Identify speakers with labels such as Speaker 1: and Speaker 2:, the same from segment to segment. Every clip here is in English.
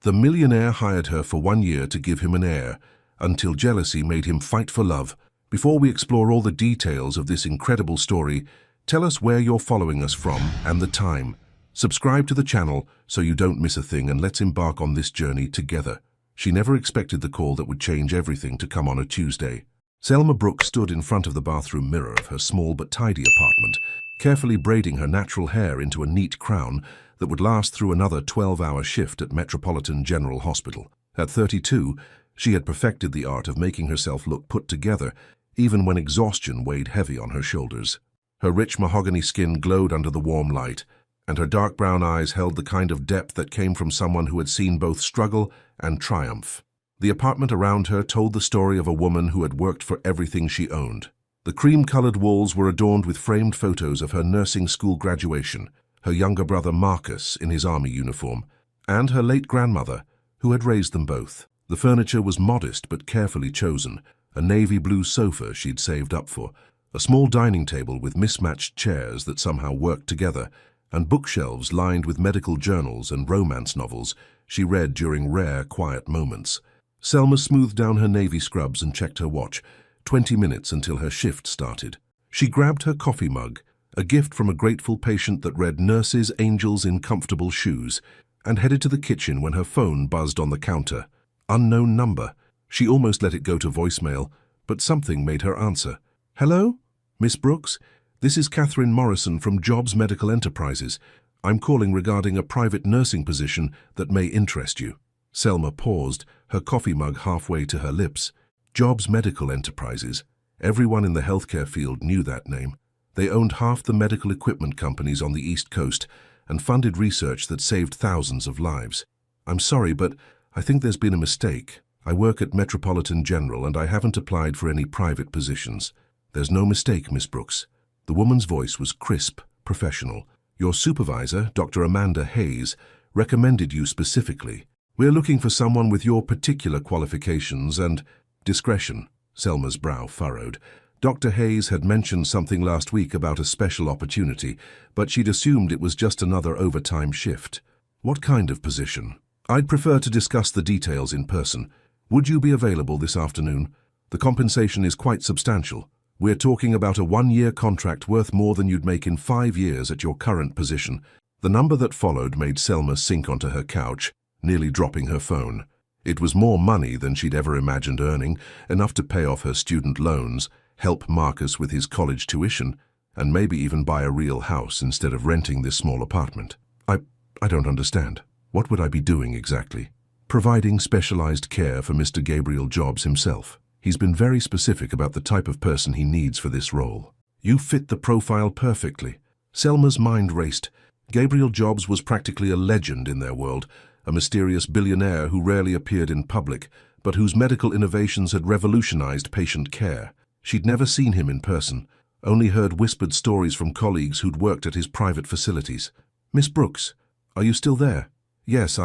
Speaker 1: The millionaire hired her for 1 year to give him an heir, until jealousy made him fight for love. Before we explore all the details of this incredible story, tell us where you're following us from and the time. Subscribe to the channel so you don't miss a thing, and let's embark on this journey together. She never expected the call that would change everything to come on a Tuesday. Selma Brooks stood in front of the bathroom mirror of her small but tidy apartment, carefully braiding her natural hair into a neat crown that would last through another 12-hour shift at Metropolitan General Hospital. At 32, she had perfected the art of making herself look put together, even when exhaustion weighed heavy on her shoulders. Her rich mahogany skin glowed under the warm light, and her dark brown eyes held the kind of depth that came from someone who had seen both struggle and triumph. The apartment around her told the story of a woman who had worked for everything she owned. The cream-colored walls were adorned with framed photos of her nursing school graduation, her younger brother Marcus in his army uniform, and her late grandmother, who had raised them both. The furniture was modest but carefully chosen, a navy blue sofa she'd saved up for, a small dining table with mismatched chairs that somehow worked together, and bookshelves lined with medical journals and romance novels she read during rare, quiet moments. Selma smoothed down her navy scrubs and checked her watch, 20 minutes until her shift started. She grabbed her coffee mug, a gift from a grateful patient that read "Nurses, Angels in Comfortable Shoes," and headed to the kitchen when her phone buzzed on the counter. Unknown number. She almost let it go to voicemail, but something made her answer. "Hello? Miss Brooks? This is Catherine Morrison from Jobs Medical Enterprises. I'm calling regarding a private nursing position that may interest you." Selma paused, her coffee mug halfway to her lips. Jobs Medical Enterprises. Everyone in the healthcare field knew that name. They owned half the medical equipment companies on the East Coast and funded research that saved thousands of lives. "I'm sorry, but I think there's been a mistake. I work at Metropolitan General and I haven't applied for any private positions." "There's no mistake, Miss Brooks." The woman's voice was crisp, professional. "Your supervisor, Dr. Amanda Hayes, recommended you specifically. We're looking for someone with your particular qualifications and discretion." Selma's brow furrowed. Dr. Hayes had mentioned something last week about a special opportunity, but she'd assumed it was just another overtime shift. "What kind of position?" "I'd prefer to discuss the details in person. Would you be available this afternoon? The compensation is quite substantial. We're talking about a 1-year contract worth more than you'd make in 5 years at your current position." The number that followed made Selma sink onto her couch, nearly dropping her phone. It was more money than she'd ever imagined earning, enough to pay off her student loans, help Marcus with his college tuition, and maybe even buy a real house instead of renting this small apartment. I don't understand. What would I be doing exactly?" "Providing specialized care for Mr. Gabriel Jobs himself. He's been very specific about the type of person he needs for this role." "You fit the profile perfectly." Selma's mind raced. Gabriel Jobs was practically a legend in their world, a mysterious billionaire who rarely appeared in public, but whose medical innovations had revolutionized patient care. She'd never seen him in person, only heard whispered stories from colleagues who'd worked at his private facilities. "Miss Brooks, are you still there?" "Yes,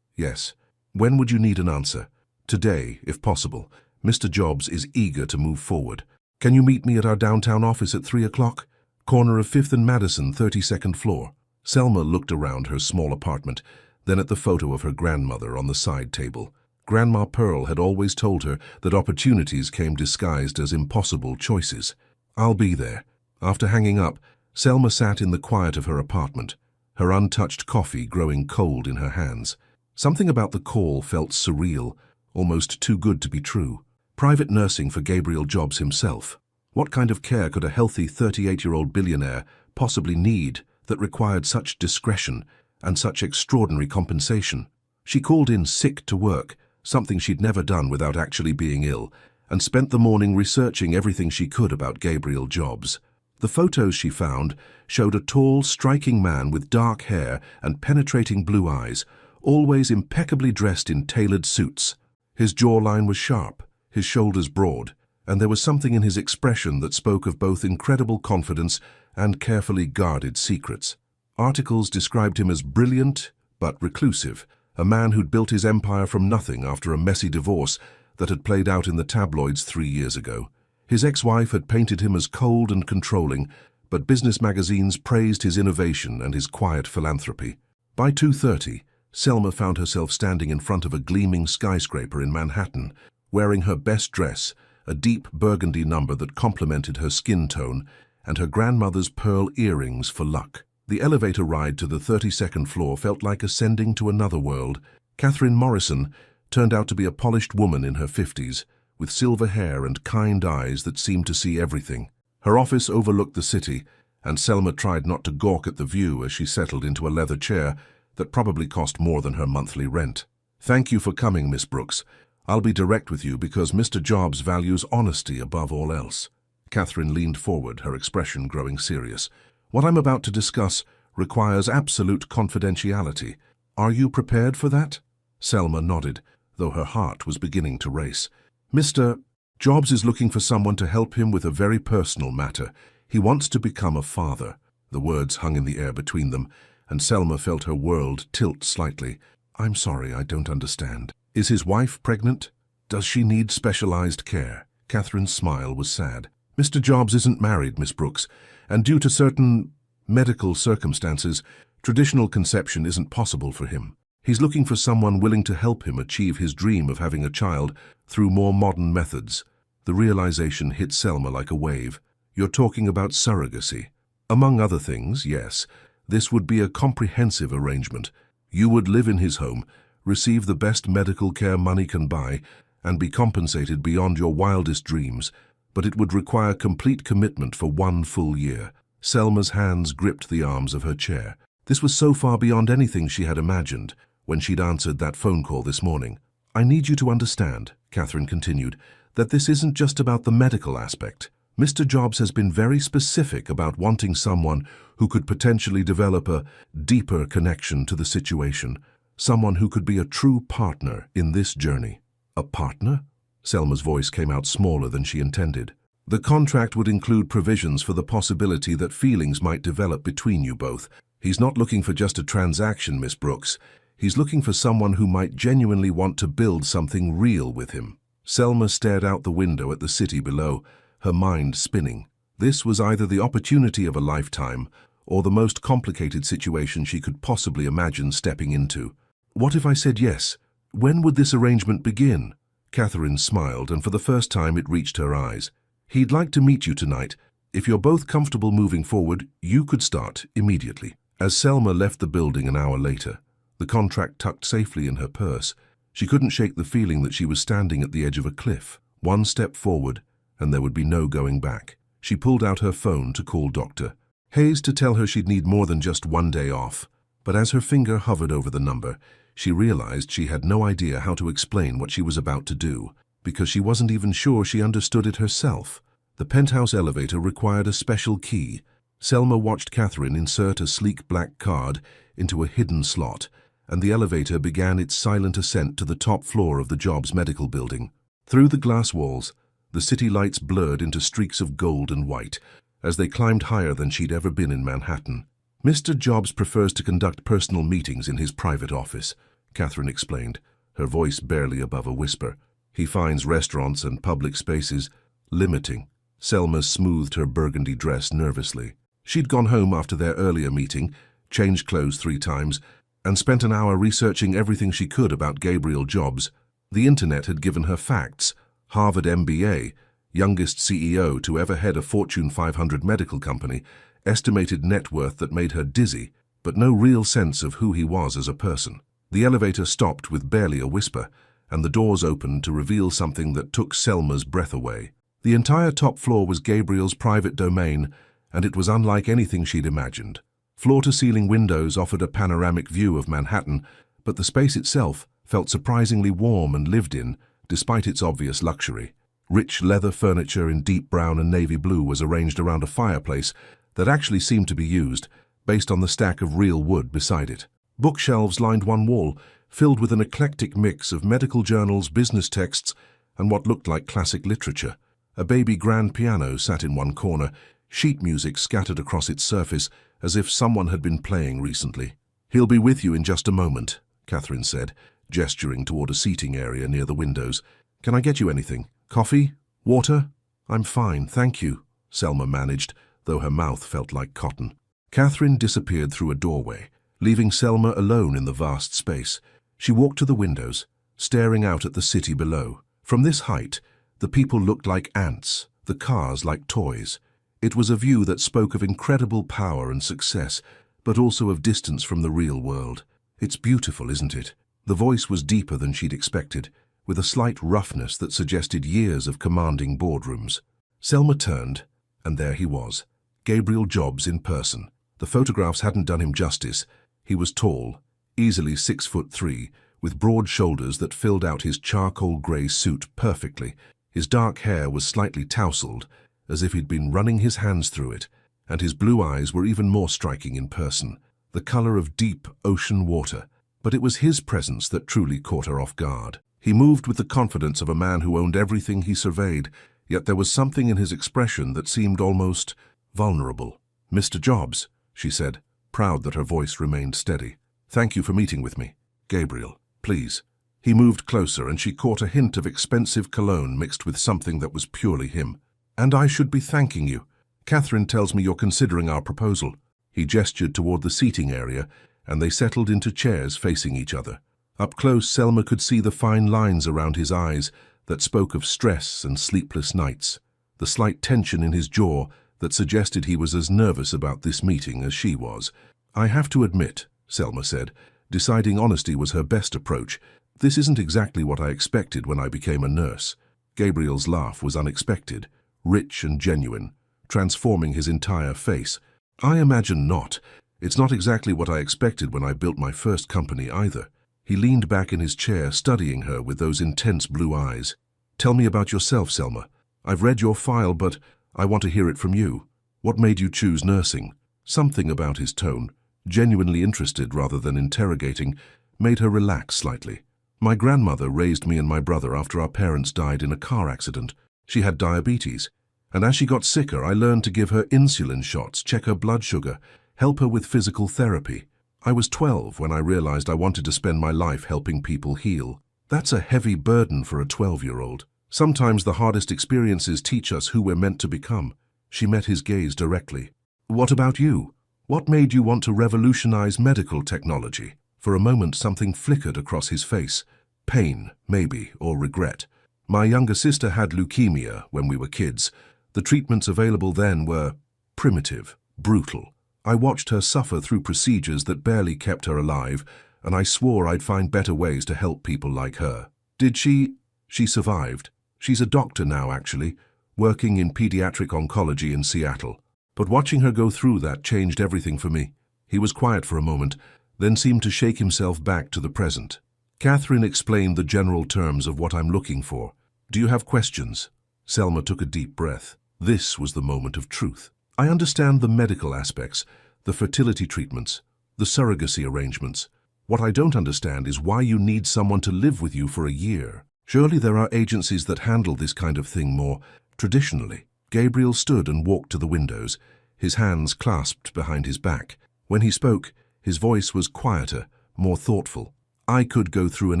Speaker 1: Yes. When would you need an answer?" "Today, if possible. Mr. Jobs is eager to move forward. Can you meet me at our downtown office at 3 o'clock? Corner of 5th and Madison, 32nd floor." Selma looked around her small apartment, then at the photo of her grandmother on the side table. Grandma Pearl had always told her that opportunities came disguised as impossible choices. "I'll be there." After hanging up, Selma sat in the quiet of her apartment, her untouched coffee growing cold in her hands. Something about the call felt surreal, almost too good to be true. Private nursing for Gabriel Jobs himself. What kind of care could a healthy 38-year-old billionaire possibly need that required such discretion and such extraordinary compensation? She called in sick to work, something she'd never done without actually being ill, and spent the morning researching everything she could about Gabriel Jobs. The photos she found showed a tall, striking man with dark hair and penetrating blue eyes, always impeccably dressed in tailored suits. His jawline was sharp, his shoulders broad, and there was something in his expression that spoke of both incredible confidence and carefully guarded secrets. Articles described him as brilliant but reclusive, a man who'd built his empire from nothing after a messy divorce that had played out in the tabloids 3 years ago. His ex-wife had painted him as cold and controlling, but business magazines praised his innovation and his quiet philanthropy. By 2:30, Selma found herself standing in front of a gleaming skyscraper in Manhattan, wearing her best dress, a deep burgundy number that complemented her skin tone, and her grandmother's pearl earrings for luck. The elevator ride to the 32nd floor felt like ascending to another world. Catherine Morrison turned out to be a polished woman in her 50s, with silver hair and kind eyes that seemed to see everything. Her office overlooked the city, and Selma tried not to gawk at the view as she settled into a leather chair that probably cost more than her monthly rent. "Thank you for coming, Miss Brooks. I'll be direct with you because Mr. Jobs values honesty above all else." Catherine leaned forward, her expression growing serious. "What I'm about to discuss requires absolute confidentiality. Are you prepared for that?" Selma nodded, though her heart was beginning to race. "Mr. Jobs is looking for someone to help him with a very personal matter. He wants to become a father." The words hung in the air between them, and Selma felt her world tilt slightly. "I'm sorry, I don't understand. Is his wife pregnant? Does she need specialized care?" Catherine's smile was sad. "Mr. Jobs isn't married, Miss Brooks, and due to certain medical circumstances, traditional conception isn't possible for him. He's looking for someone willing to help him achieve his dream of having a child through more modern methods." The realization hit Selma like a wave. "You're talking about surrogacy." "Among other things, yes. This would be a comprehensive arrangement. You would live in his home, receive the best medical care money can buy, and be compensated beyond your wildest dreams, but it would require complete commitment for 1 full year. Selma's hands gripped the arms of her chair. This was so far beyond anything she had imagined when she'd answered that phone call this morning. "I need you to understand," Catherine continued, "that this isn't just about the medical aspect. Mr. Jobs has been very specific about wanting someone who could potentially develop a deeper connection to the situation, someone who could be a true partner in this journey." "A partner?" Selma's voice came out smaller than she intended. "The contract would include provisions for the possibility that feelings might develop between you both. He's not looking for just a transaction, Miss Brooks. He's looking for someone who might genuinely want to build something real with him." Selma stared out the window at the city below, her mind spinning. This was either the opportunity of a lifetime or the most complicated situation she could possibly imagine stepping into. "What if I said yes? When would this arrangement begin?" Catherine smiled, and for the first time it reached her eyes. "He'd like to meet you tonight. If you're both comfortable moving forward, you could start immediately." As Selma left the building an hour later, the contract tucked safely in her purse, she couldn't shake the feeling that she was standing at the edge of a cliff. One step forward, and there would be no going back. She pulled out her phone to call Dr. Hayes to tell her she'd need more than just 1 day off. But as her finger hovered over the number, she realized she had no idea how to explain what she was about to do, because she wasn't even sure she understood it herself. The penthouse elevator required a special key. Selma watched Catherine insert a sleek black card into a hidden slot, and the elevator began its silent ascent to the top floor of the Jobs medical building. Through the glass walls, the city lights blurred into streaks of gold and white as they climbed higher than she'd ever been in Manhattan. "Mr. Jobs prefers to conduct personal meetings in his private office," Catherine explained, her voice barely above a whisper. "He finds restaurants and public spaces limiting." Selma smoothed her burgundy dress nervously. She'd gone home after their earlier meeting, changed clothes 3 times, and spent an hour researching everything she could about Gabriel Jobs. The internet had given her facts. Harvard MBA, youngest CEO to ever head a Fortune 500 medical company, estimated net worth that made her dizzy, but no real sense of who he was as a person. The elevator stopped with barely a whisper, and the doors opened to reveal something that took Selma's breath away. The entire top floor was Gabriel's private domain, and it was unlike anything she'd imagined. Floor-to-ceiling windows offered a panoramic view of Manhattan, but the space itself felt surprisingly warm and lived in, despite its obvious luxury. Rich leather furniture in deep brown and navy blue was arranged around a fireplace that actually seemed to be used, based on the stack of real wood beside it. Bookshelves lined one wall, filled with an eclectic mix of medical journals, business texts, and what looked like classic literature. A baby grand piano sat in one corner, sheet music scattered across its surface as if someone had been playing recently. "He'll be with you in just a moment," Catherine said, gesturing toward a seating area near the windows. "Can I get you anything? Coffee? Water?" "I'm fine, thank you," Selma managed, though her mouth felt like cotton. Catherine disappeared through a doorway, leaving Selma alone in the vast space. She walked to the windows, staring out at the city below. From this height, the people looked like ants, the cars like toys. It was a view that spoke of incredible power and success, but also of distance from the real world. "It's beautiful, isn't it?" The voice was deeper than she'd expected, with a slight roughness that suggested years of commanding boardrooms. Selma turned, and there he was, Gabriel Jobs in person. The photographs hadn't done him justice. He was tall, easily 6'3", with broad shoulders that filled out his charcoal grey suit perfectly. His dark hair was slightly tousled, as if he'd been running his hands through it, and his blue eyes were even more striking in person, the colour of deep ocean water. But it was his presence that truly caught her off guard. He moved with the confidence of a man who owned everything he surveyed, yet there was something in his expression that seemed almost vulnerable. "Mr. Jobs," she said, proud that her voice remained steady. "Thank you for meeting with me. Gabriel, please." He moved closer, and she caught a hint of expensive cologne mixed with something that was purely him. "And I should be thanking you. Catherine tells me you're considering our proposal." He gestured toward the seating area, and they settled into chairs facing each other. Up close, Selma could see the fine lines around his eyes that spoke of stress and sleepless nights, the slight tension in his jaw that suggested he was as nervous about this meeting as she was. "I have to admit," Selma said, deciding honesty was her best approach, "this isn't exactly what I expected when I became a nurse." Gabriel's laugh was unexpected, rich and genuine, transforming his entire face. "I imagine not. It's not exactly what I expected when I built my first company either." He leaned back in his chair, studying her with those intense blue eyes. "Tell me about yourself, Selma. I've read your file, but I want to hear it from you. What made you choose nursing?" Something about his tone, genuinely interested rather than interrogating, made her relax slightly. "My grandmother raised me and my brother after our parents died in a car accident. She had diabetes, and as she got sicker, I learned to give her insulin shots, check her blood sugar, help her with physical therapy. I was 12 when I realized I wanted to spend my life helping people heal. That's a heavy burden for a 12-year-old. Sometimes the hardest experiences teach us who we're meant to become." She met his gaze directly. "What about you? What made you want to revolutionize medical technology?" For a moment, something flickered across his face. Pain, maybe, or regret. "My younger sister had leukemia when we were kids. The treatments available then were primitive, brutal. I watched her suffer through procedures that barely kept her alive, and I swore I'd find better ways to help people like her." "Did she?" "She survived. She's a doctor now, actually, working in pediatric oncology in Seattle. But watching her go through that changed everything for me." He was quiet for a moment, then seemed to shake himself back to the present. "Catherine explained the general terms of what I'm looking for. Do you have questions?" Selma took a deep breath. This was the moment of truth. "I understand the medical aspects, the fertility treatments, the surrogacy arrangements. What I don't understand is why you need someone to live with you for a year. Surely there are agencies that handle this kind of thing more traditionally." Gabriel stood and walked to the windows, his hands clasped behind his back. When he spoke, his voice was quieter, more thoughtful. "I could go through an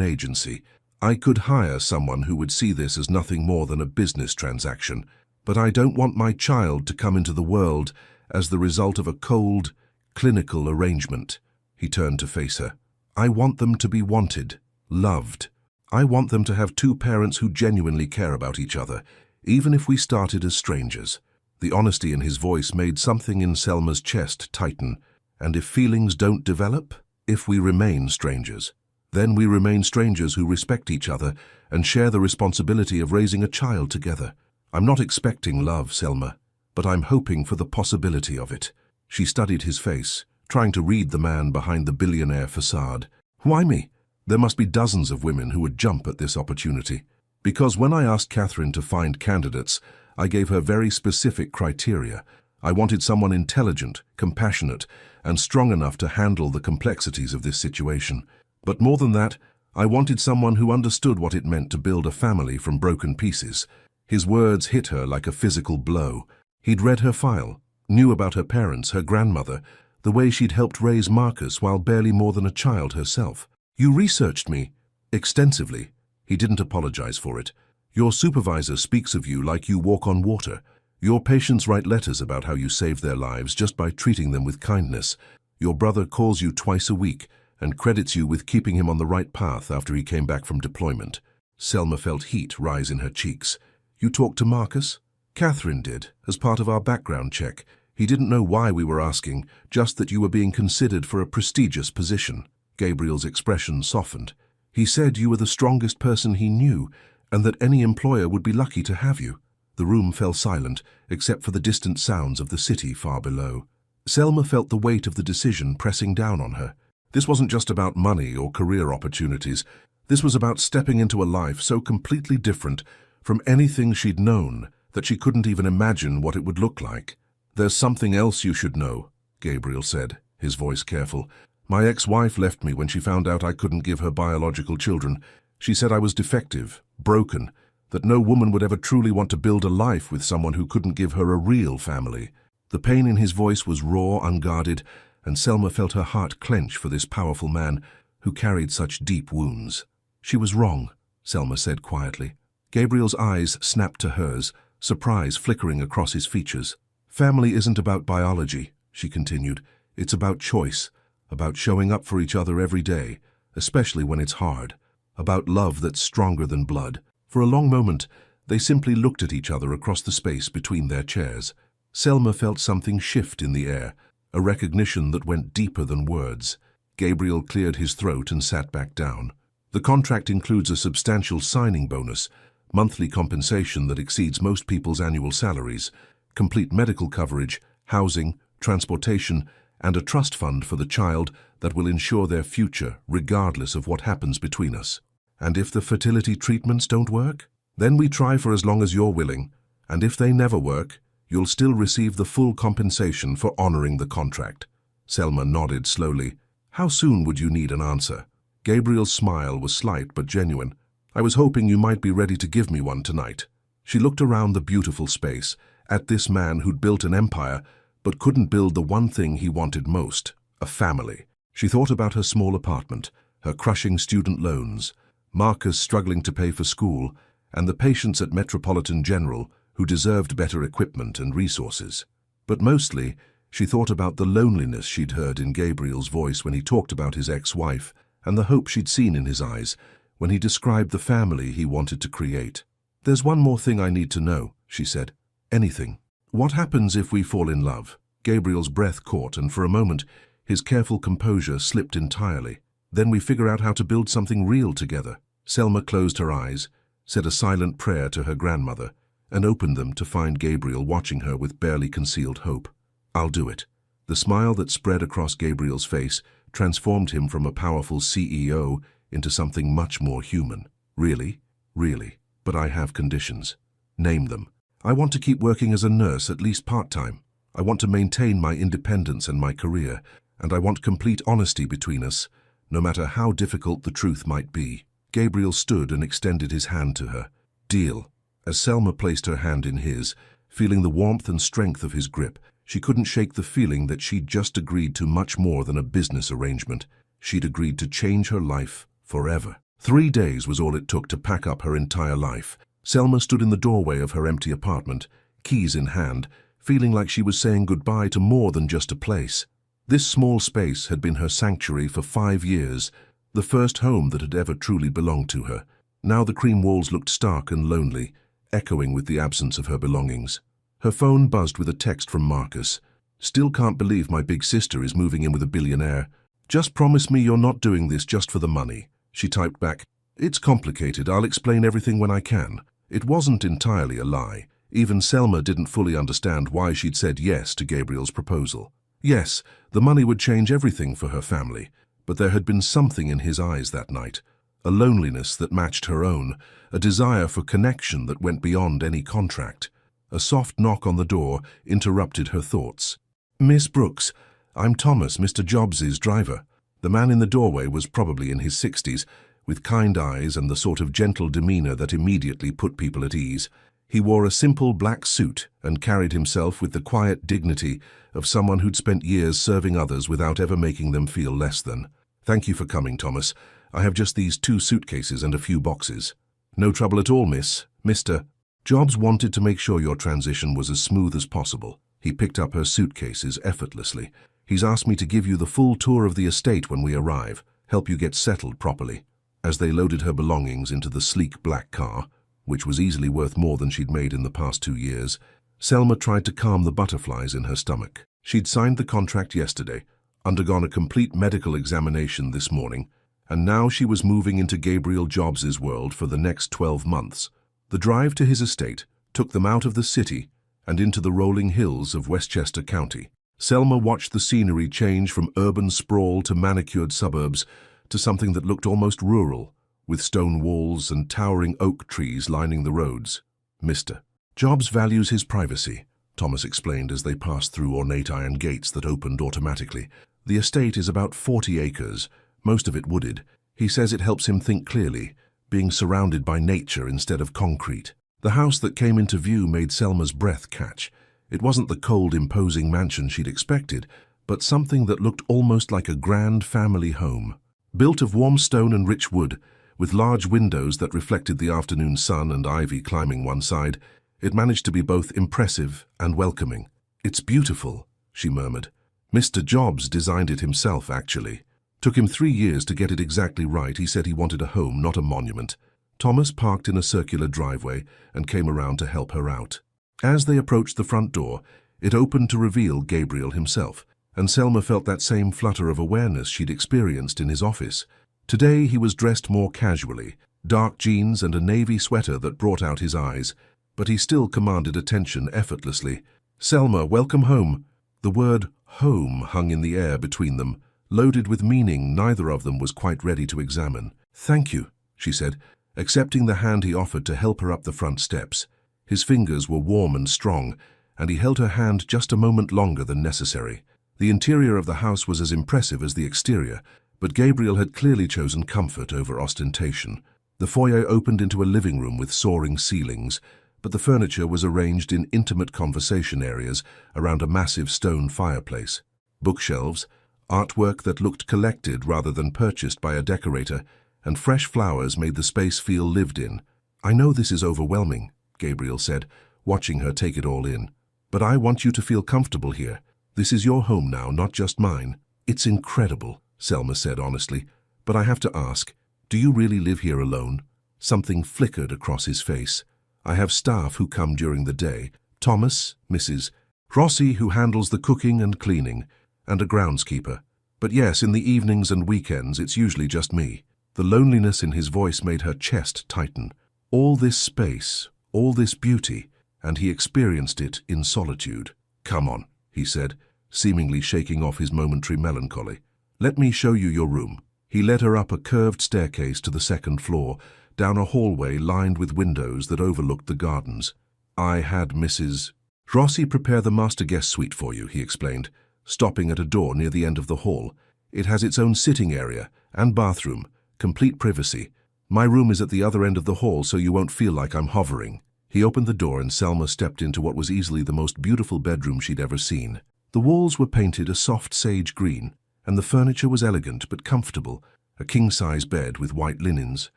Speaker 1: agency. I could hire someone who would see this as nothing more than a business transaction. But I don't want my child to come into the world as the result of a cold, clinical arrangement." He turned to face her. "I want them to be wanted, loved. I want them to have two parents who genuinely care about each other, even if we started as strangers." The honesty in his voice made something in Selma's chest tighten. "And if feelings don't develop? If we remain strangers? Then we remain strangers who respect each other and share the responsibility of raising a child together. I'm not expecting love, Selma, but I'm hoping for the possibility of it." She studied his face, trying to read the man behind the billionaire facade. "Why me? There must be dozens of women who would jump at this opportunity." "Because when I asked Catherine to find candidates, I gave her very specific criteria. I wanted someone intelligent, compassionate, and strong enough to handle the complexities of this situation. But more than that, I wanted someone who understood what it meant to build a family from broken pieces." His words hit her like a physical blow. He'd read her file, knew about her parents, her grandmother, the way she'd helped raise Marcus while barely more than a child herself. "You researched me extensively." He didn't apologize for it. "Your supervisor speaks of you like you walk on water. Your patients write letters about how you saved their lives just by treating them with kindness. Your brother calls you twice a week and credits you with keeping him on the right path after he came back from deployment. Selma felt heat rise in her cheeks. You talked to Marcus? Catherine did, as part of our background check. He didn't know why we were asking, just that you were being considered for a prestigious position. Gabriel's expression softened. He said you were the strongest person he knew, and that any employer would be lucky to have you. The room fell silent, except for the distant sounds of the city far below. Selma felt the weight of the decision pressing down on her. This wasn't just about money or career opportunities. This was about stepping into a life so completely different from anything she'd known that she couldn't even imagine what it would look like. There's something else you should know, Gabriel said, his voice careful. My ex-wife left me when she found out I couldn't give her biological children. She said I was defective, broken, that no woman would ever truly want to build a life with someone who couldn't give her a real family. The pain in his voice was raw, unguarded, and Selma felt her heart clench for this powerful man who carried such deep wounds. She was wrong, Selma said quietly. Gabriel's eyes snapped to hers, surprise flickering across his features. Family isn't about biology, she continued. It's about choice, about showing up for each other every day, especially when it's hard, about love that's stronger than blood. For a long moment, they simply looked at each other across the space between their chairs. Selma felt something shift in the air, a recognition that went deeper than words. Gabriel cleared his throat and sat back down. The contract includes a substantial signing bonus, monthly compensation that exceeds most people's annual salaries, complete medical coverage, housing, transportation, and a trust fund for the child that will ensure their future regardless of what happens between us. And if the fertility treatments don't work, then we try for as long as you're willing, and if they never work, you'll still receive the full compensation for honoring the contract. Selma nodded slowly. How soon would you need an answer? Gabriel's smile was slight but genuine. I was hoping you might be ready to give me one tonight. She looked around the beautiful space, at this man who'd built an empire, but couldn't build the one thing he wanted most, a family. She thought about her small apartment, her crushing student loans, Marcus struggling to pay for school, and the patients at Metropolitan General who deserved better equipment and resources. But mostly, she thought about the loneliness she'd heard in Gabriel's voice when he talked about his ex-wife, and the hope she'd seen in his eyes when he described the family he wanted to create. There's one more thing I need to know, she said. Anything. What happens if we fall in love? Gabriel's breath caught, and for a moment, his careful composure slipped entirely. Then we figure out how to build something real together. Selma closed her eyes, said a silent prayer to her grandmother, and opened them to find Gabriel watching her with barely concealed hope. I'll do it. The smile that spread across Gabriel's face transformed him from a powerful CEO into something much more human. Really? Really. But I have conditions. Name them. I want to keep working as a nurse at least part-time. I want to maintain my independence and my career, and I want complete honesty between us, no matter how difficult the truth might be. Gabriel stood and extended his hand to her. Deal. As Selma placed her hand in his, feeling the warmth and strength of his grip, she couldn't shake the feeling that she'd just agreed to much more than a business arrangement. She'd agreed to change her life forever. 3 days was all it took to pack up her entire life. Selma stood in the doorway of her empty apartment, keys in hand, feeling like she was saying goodbye to more than just a place. This small space had been her sanctuary for 5 years, the first home that had ever truly belonged to her. Now the cream walls looked stark and lonely, echoing with the absence of her belongings. Her phone buzzed with a text from Marcus. Still can't believe my big sister is moving in with a billionaire. Just promise me you're not doing this just for the money. She typed back, It's complicated, I'll explain everything when I can. It wasn't entirely a lie. Even Selma didn't fully understand why she'd said yes to Gabriel's proposal. Yes, the money would change everything for her family, but there had been something in his eyes that night, a loneliness that matched her own, a desire for connection that went beyond any contract. A soft knock on the door interrupted her thoughts. Miss Brooks, I'm Thomas, Mr. Jobs's driver. The man in the doorway was probably in his 60s, with kind eyes and the sort of gentle demeanor that immediately put people at ease. He wore a simple black suit and carried himself with the quiet dignity of someone who'd spent years serving others without ever making them feel less than. Thank you for coming, Thomas. I have just these 2 suitcases and a few boxes. No trouble at all, miss. Mr. Jobs wanted to make sure your transition was as smooth as possible. He picked up her suitcases effortlessly, He's asked me to give you the full tour of the estate when we arrive, help you get settled properly." As they loaded her belongings into the sleek black car, which was easily worth more than she'd made in the past 2 years, Selma tried to calm the butterflies in her stomach. She'd signed the contract yesterday, undergone a complete medical examination this morning, and now she was moving into Gabriel Jobs's world for the next 12 months. The drive to his estate took them out of the city and into the rolling hills of Westchester County. Selma watched the scenery change from urban sprawl to manicured suburbs to something that looked almost rural, with stone walls and towering oak trees lining the roads. "Mr. Jobs values his privacy," Thomas explained as they passed through ornate iron gates that opened automatically. "The estate is about 40 acres, most of it wooded. He says it helps him think clearly, being surrounded by nature instead of concrete." The house that came into view made Selma's breath catch. It wasn't the cold, imposing mansion she'd expected, but something that looked almost like a grand family home. Built of warm stone and rich wood, with large windows that reflected the afternoon sun and ivy climbing one side, it managed to be both impressive and welcoming. "It's beautiful," she murmured. "Mr. Jobs designed it himself, actually. Took him 3 years to get it exactly right. He said he wanted a home, not a monument." Thomas parked in a circular driveway and came around to help her out. As they approached the front door, it opened to reveal Gabriel himself, and Selma felt that same flutter of awareness she'd experienced in his office. Today he was dressed more casually, dark jeans and a navy sweater that brought out his eyes, but he still commanded attention effortlessly. "Selma, welcome home." The word home hung in the air between them, loaded with meaning neither of them was quite ready to examine. "Thank you," she said, accepting the hand he offered to help her up the front steps. His fingers were warm and strong, and he held her hand just a moment longer than necessary. The interior of the house was as impressive as the exterior, but Gabriel had clearly chosen comfort over ostentation. The foyer opened into a living room with soaring ceilings, but the furniture was arranged in intimate conversation areas around a massive stone fireplace. Bookshelves, artwork that looked collected rather than purchased by a decorator, and fresh flowers made the space feel lived in. "I know this is overwhelming," Gabriel said, watching her take it all in. "But I want you to feel comfortable here. This is your home now, not just mine." "It's incredible," Selma said honestly, "but I have to ask, do you really live here alone?" Something flickered across his face. "I have staff who come during the day. Thomas, Mrs. Rossi, who handles the cooking and cleaning, and a groundskeeper. But yes, in the evenings and weekends, it's usually just me." The loneliness in his voice made her chest tighten. All this space, all this beauty, and he experienced it in solitude. "Come on," he said, seemingly shaking off his momentary melancholy. "Let me show you your room." He led her up a curved staircase to the second floor, down a hallway lined with windows that overlooked the gardens. "I had Mrs. Rossi prepare the master guest suite for you," he explained, stopping at a door near the end of the hall. "It has its own sitting area and bathroom, complete privacy. My room is at the other end of the hall, so you won't feel like I'm hovering." He opened the door and Selma stepped into what was easily the most beautiful bedroom she'd ever seen. The walls were painted a soft sage green, and the furniture was elegant but comfortable. A king-size bed with white linens,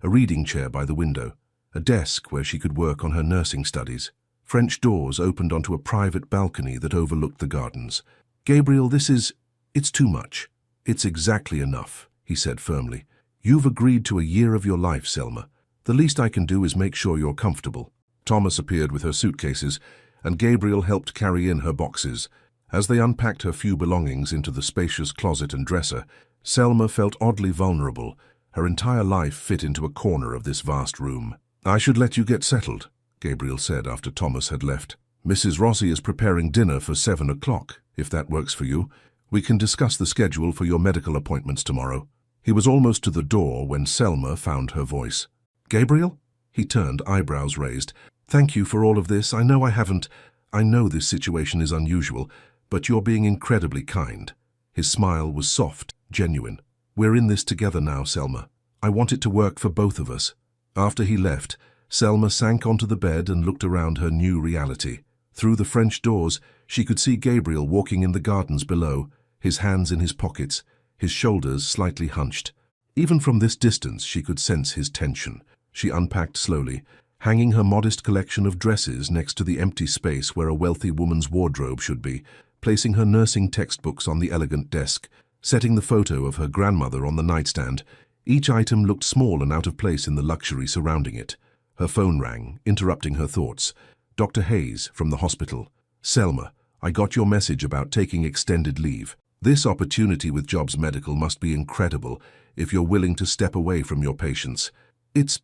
Speaker 1: a reading chair by the window, a desk where she could work on her nursing studies. French doors opened onto a private balcony that overlooked the gardens. "Gabriel, it's too much." "It's exactly enough," he said firmly. "You've agreed to a year of your life, Selma. The least I can do is make sure you're comfortable." Thomas appeared with her suitcases, and Gabriel helped carry in her boxes. As they unpacked her few belongings into the spacious closet and dresser, Selma felt oddly vulnerable. Her entire life fit into a corner of this vast room. "I should let you get settled," Gabriel said after Thomas had left. "Mrs. Rossi is preparing dinner for 7 o'clock, if that works for you. We can discuss the schedule for your medical appointments tomorrow." He was almost to the door when Selma found her voice. "Gabriel?" He turned, eyebrows raised. "Thank you for all of this. I know this situation is unusual, but you're being incredibly kind." His smile was soft, genuine. "We're in this together now, Selma. I want it to work for both of us." After he left, Selma sank onto the bed and looked around her new reality. Through the French doors, she could see Gabriel walking in the gardens below, his hands in his pockets, his shoulders slightly hunched. Even from this distance, she could sense his tension. She unpacked slowly, hanging her modest collection of dresses next to the empty space where a wealthy woman's wardrobe should be, placing her nursing textbooks on the elegant desk, setting the photo of her grandmother on the nightstand. Each item looked small and out of place in the luxury surrounding it. Her phone rang, interrupting her thoughts. Dr. Hayes, from the hospital. Selma, I got your message about taking extended leave. This opportunity with Jobs Medical must be incredible if you're willing to step away from your patients. It's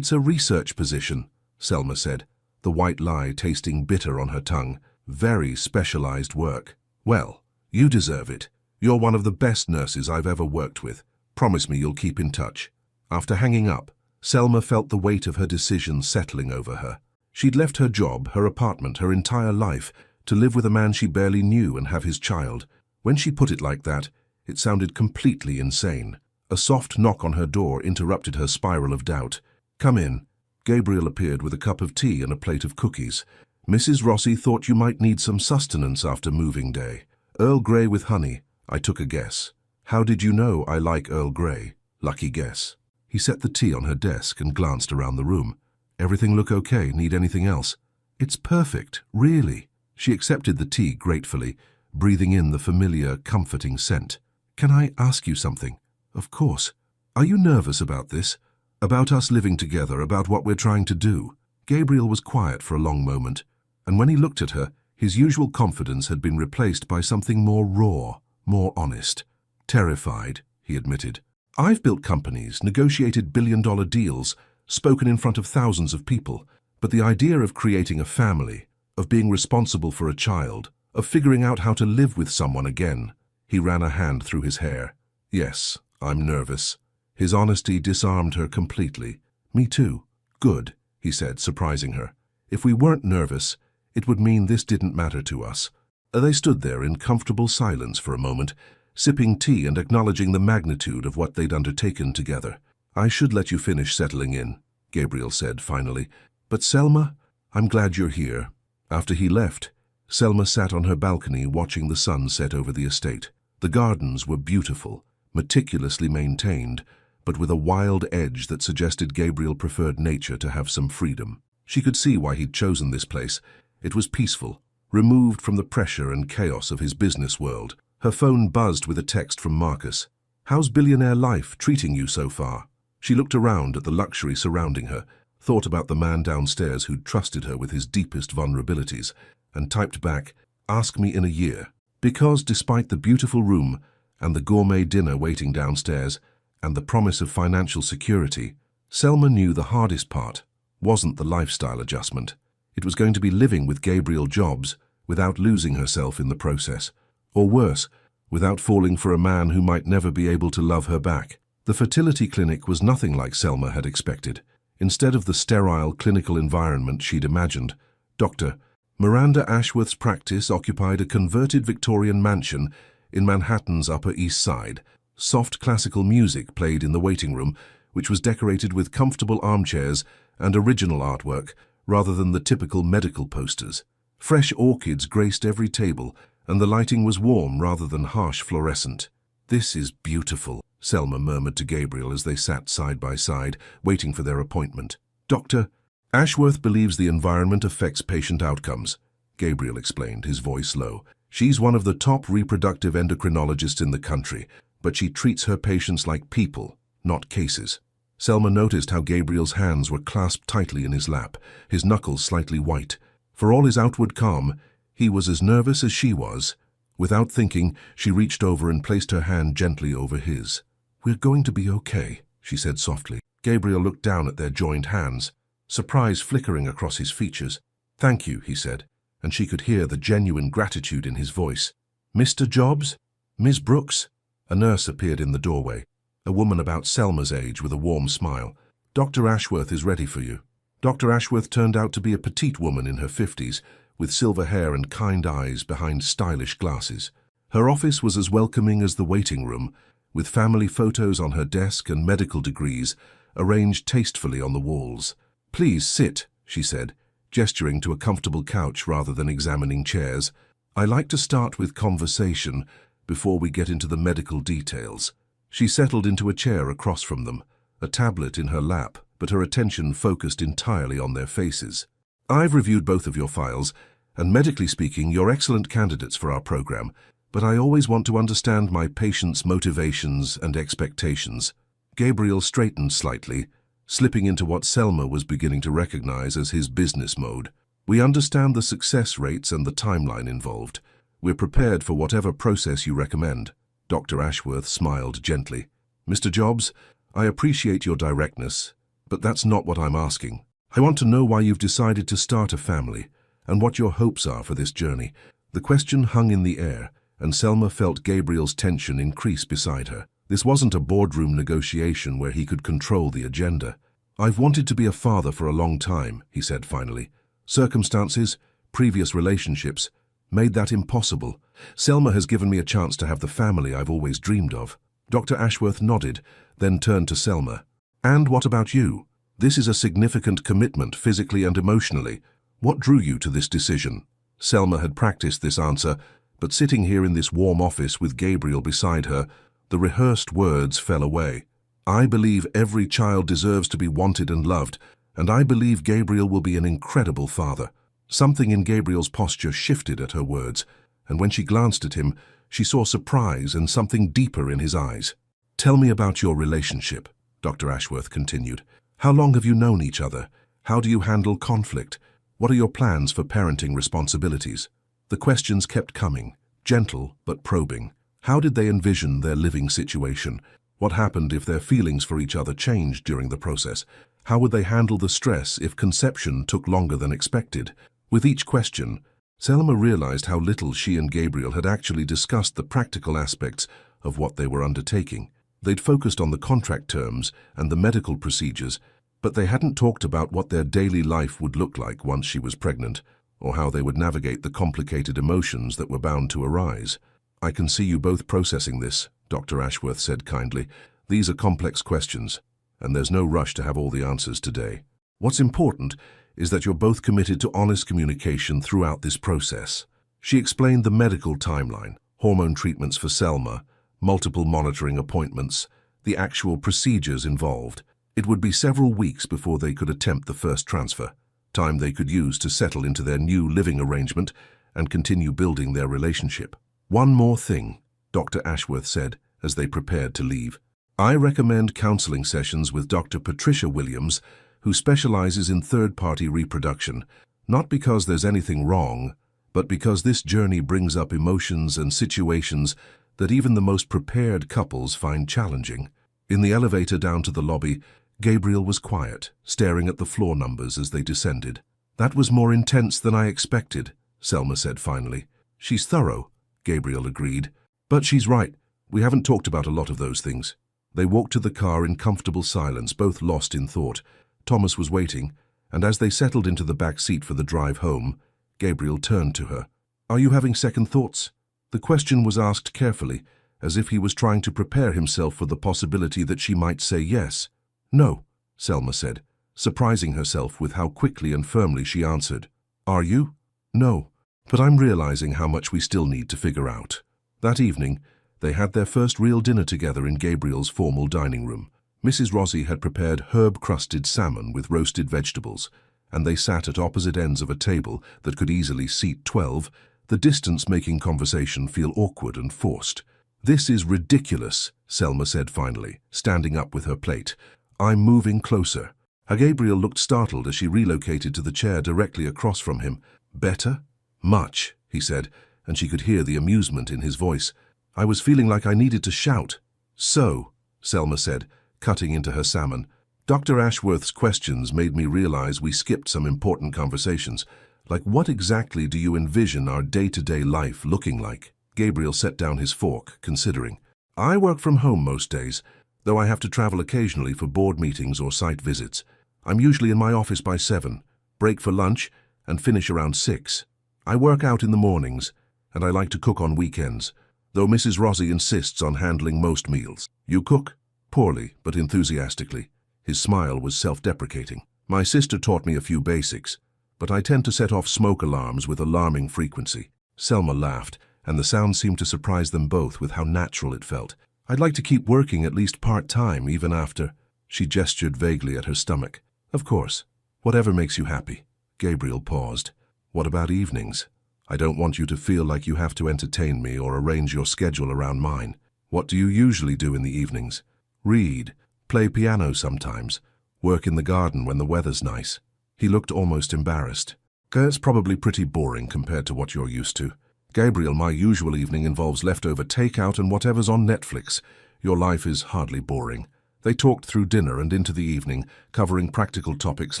Speaker 1: a research position, Selma said, the white lie tasting bitter on her tongue. Very specialized work. Well, you deserve it. You're one of the best nurses I've ever worked with. Promise me you'll keep in touch. After hanging up, Selma felt the weight of her decision settling over her. She'd left her job, her apartment, her entire life, to live with a man she barely knew and have his child. When she put it like that, it sounded completely insane. A soft knock on her door interrupted her spiral of doubt. Come in. Gabriel appeared with a cup of tea and a plate of cookies. Mrs. Rossi thought you might need some sustenance after moving day. Earl Grey with honey. I took a guess. How did you know I like Earl Grey? Lucky guess. He set the tea on her desk and glanced around the room. Everything look okay? Need anything else? It's perfect, really. She accepted the tea gratefully, breathing in the familiar, comforting scent. Can I ask you something? Of course. Are you nervous about this? About us living together, about what we're trying to do? Gabriel was quiet for a long moment, and when he looked at her, his usual confidence had been replaced by something more raw, more honest. Terrified, he admitted. I've built companies, negotiated billion-dollar deals, spoken in front of thousands of people, but the idea of creating a family, of being responsible for a child, of figuring out how to live with someone again. He ran a hand through his hair. Yes, I'm nervous. His honesty disarmed her completely. Me too. Good, he said, surprising her. If we weren't nervous, it would mean this didn't matter to us. They stood there in comfortable silence for a moment, sipping tea and acknowledging the magnitude of what they'd undertaken together. I should let you finish settling in, Gabriel said finally. But Selma, I'm glad you're here. After he left, Selma sat on her balcony watching the sun set over the estate. The gardens were beautiful, meticulously maintained, but with a wild edge that suggested Gabriel preferred nature to have some freedom. She could see why he'd chosen this place. It was peaceful, removed from the pressure and chaos of his business world. Her phone buzzed with a text from Marcus. How's billionaire life treating you so far? She looked around at the luxury surrounding her, thought about the man downstairs who'd trusted her with his deepest vulnerabilities, and typed back, ask me in a year. Because despite the beautiful room and the gourmet dinner waiting downstairs and the promise of financial security, Selma knew the hardest part wasn't the lifestyle adjustment. It was going to be living with Gabriel Jobs without losing herself in the process. Or worse, without falling for a man who might never be able to love her back. The fertility clinic was nothing like Selma had expected. Instead of the sterile clinical environment she'd imagined, Dr. Miranda Ashworth's practice occupied a converted Victorian mansion in Manhattan's Upper East Side. Soft classical music played in the waiting room, which was decorated with comfortable armchairs and original artwork rather than the typical medical posters. Fresh orchids graced every table, and the lighting was warm rather than harsh fluorescent. This is beautiful, Selma murmured to Gabriel as they sat side by side, waiting for their appointment. Dr. Ashworth believes the environment affects patient outcomes, Gabriel explained, his voice low. She's one of the top reproductive endocrinologists in the country, but she treats her patients like people, not cases. Selma noticed how Gabriel's hands were clasped tightly in his lap, his knuckles slightly white. For all his outward calm, he was as nervous as she was. Without thinking, she reached over and placed her hand gently over his. We're going to be okay, she said softly. Gabriel looked down at their joined hands, surprise flickering across his features. Thank you, he said, and she could hear the genuine gratitude in his voice. Mr. Jobs? Ms. Brooks? A nurse appeared in the doorway, a woman about Selma's age with a warm smile. Dr. Ashworth is ready for you. Dr. Ashworth turned out to be a petite woman in her 50s, with silver hair and kind eyes behind stylish glasses. Her office was as welcoming as the waiting room, with family photos on her desk and medical degrees arranged tastefully on the walls. Please sit, she said, gesturing to a comfortable couch rather than examining chairs. I like to start with conversation before we get into the medical details. She settled into a chair across from them, a tablet in her lap, but her attention focused entirely on their faces. I've reviewed both of your files, And medically speaking, you're excellent candidates for our program, but I always want to understand my patients' motivations and expectations. Gabriel straightened slightly, slipping into what Selma was beginning to recognize as his business mode. We understand the success rates and the timeline involved. We're prepared for whatever process you recommend. Dr. Ashworth smiled gently. Mr. Jobs, I appreciate your directness, but that's not what I'm asking. I want to know why you've decided to start a family, and what your hopes are for this journey. The question hung in the air, and Selma felt Gabriel's tension increase beside her. This wasn't a boardroom negotiation where he could control the agenda. I've wanted to be a father for a long time, he said finally. Circumstances, previous relationships, made that impossible. Selma has given me a chance to have the family I've always dreamed of. Dr. Ashworth nodded, then turned to Selma. And what about you? This is a significant commitment physically and emotionally. What drew you to this decision? Selma had practiced this answer, but sitting here in this warm office with Gabriel beside her, the rehearsed words fell away. I believe every child deserves to be wanted and loved, and I believe Gabriel will be an incredible father. Something in Gabriel's posture shifted at her words, and when she glanced at him, she saw surprise and something deeper in his eyes. Tell me about your relationship, Dr. Ashworth continued. How long have you known each other? How do you handle conflict? What are your plans for parenting responsibilities? The questions kept coming, gentle but probing. How did they envision their living situation? What happened if their feelings for each other changed during the process? How would they handle the stress if conception took longer than expected? With each question, Selma realized how little she and Gabriel had actually discussed the practical aspects of what they were undertaking. They'd focused on the contract terms and the medical procedures, but they hadn't talked about what their daily life would look like once she was pregnant, or how they would navigate the complicated emotions that were bound to arise. I can see you both processing this, Dr. Ashworth said kindly. These are complex questions, and there's no rush to have all the answers today. What's important is that you're both committed to honest communication throughout this process. She explained the medical timeline, hormone treatments for Selma, multiple monitoring appointments, the actual procedures involved. It would be several weeks before they could attempt the first transfer, time they could use to settle into their new living arrangement and continue building their relationship. One more thing, Dr. Ashworth said as they prepared to leave. I recommend counseling sessions with Dr. Patricia Williams, who specializes in third-party reproduction, not because there's anything wrong, but because this journey brings up emotions and situations that even the most prepared couples find challenging. In the elevator down to the lobby, Gabriel was quiet, staring at the floor numbers as they descended. That was more intense than I expected, Selma said finally. She's thorough, Gabriel agreed. But she's right. We haven't talked about a lot of those things. They walked to the car in comfortable silence, both lost in thought. Thomas was waiting, and as they settled into the back seat for the drive home, Gabriel turned to her. Are you having second thoughts? The question was asked carefully, as if he was trying to prepare himself for the possibility that she might say yes. No, Selma said, surprising herself with how quickly and firmly she answered. Are you? No, but I'm realizing how much we still need to figure out. That evening, they had their first real dinner together in Gabriel's formal dining room. Mrs. Rossi had prepared herb-crusted salmon with roasted vegetables, and they sat at opposite ends of a table that could easily seat 12, the distance making conversation feel awkward and forced. This is ridiculous, Selma said finally, standing up with her plate. I'm moving closer. Gabriel looked startled as she relocated to the chair directly across from him. Better? Much, he said, and she could hear the amusement in his voice. I was feeling like I needed to shout. So, Selma said, cutting into her salmon. Dr. Ashworth's questions made me realize we skipped some important conversations. Like, what exactly do you envision our day-to-day life looking like? Gabriel set down his fork, considering. I work from home most days, though I have to travel occasionally for board meetings or site visits. I'm usually in my office by 7, break for lunch, and finish around 6. I work out in the mornings, and I like to cook on weekends, though Mrs. Rossi insists on handling most meals. You cook? Poorly, but enthusiastically. His smile was self-deprecating. My sister taught me a few basics, but I tend to set off smoke alarms with alarming frequency. Selma laughed, and the sound seemed to surprise them both with how natural it felt. I'd like to keep working at least part-time, even after. She gestured vaguely at her stomach. Of course, whatever makes you happy. Gabriel paused. What about evenings? I don't want you to feel like you have to entertain me or arrange your schedule around mine. What do you usually do in the evenings? Read, play piano sometimes, work in the garden when the weather's nice. He looked almost embarrassed. It's probably pretty boring compared to what you're used to. Gabriel, my usual evening involves leftover takeout and whatever's on Netflix. Your life is hardly boring. They talked through dinner and into the evening, covering practical topics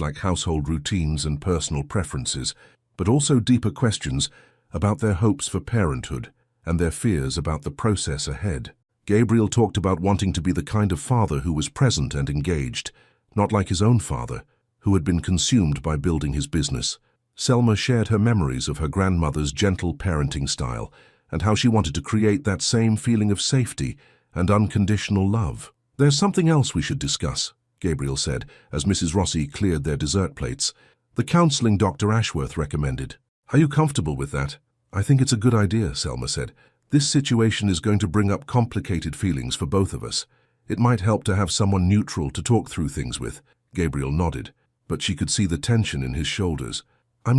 Speaker 1: like household routines and personal preferences, but also deeper questions about their hopes for parenthood and their fears about the process ahead. Gabriel talked about wanting to be the kind of father who was present and engaged, not like his own father, who had been consumed by building his business. Selma shared her memories of her grandmother's gentle parenting style and how she wanted to create that same feeling of safety and unconditional love. There's something else we should discuss, Gabriel said, as Mrs. Rossi cleared their dessert plates. The counseling Dr. Ashworth recommended. Are you comfortable with that? I think it's a good idea, Selma said. This situation is going to bring up complicated feelings for both of us. It might help to have someone neutral to talk through things with. Gabriel nodded, but she could see the tension in his shoulders. I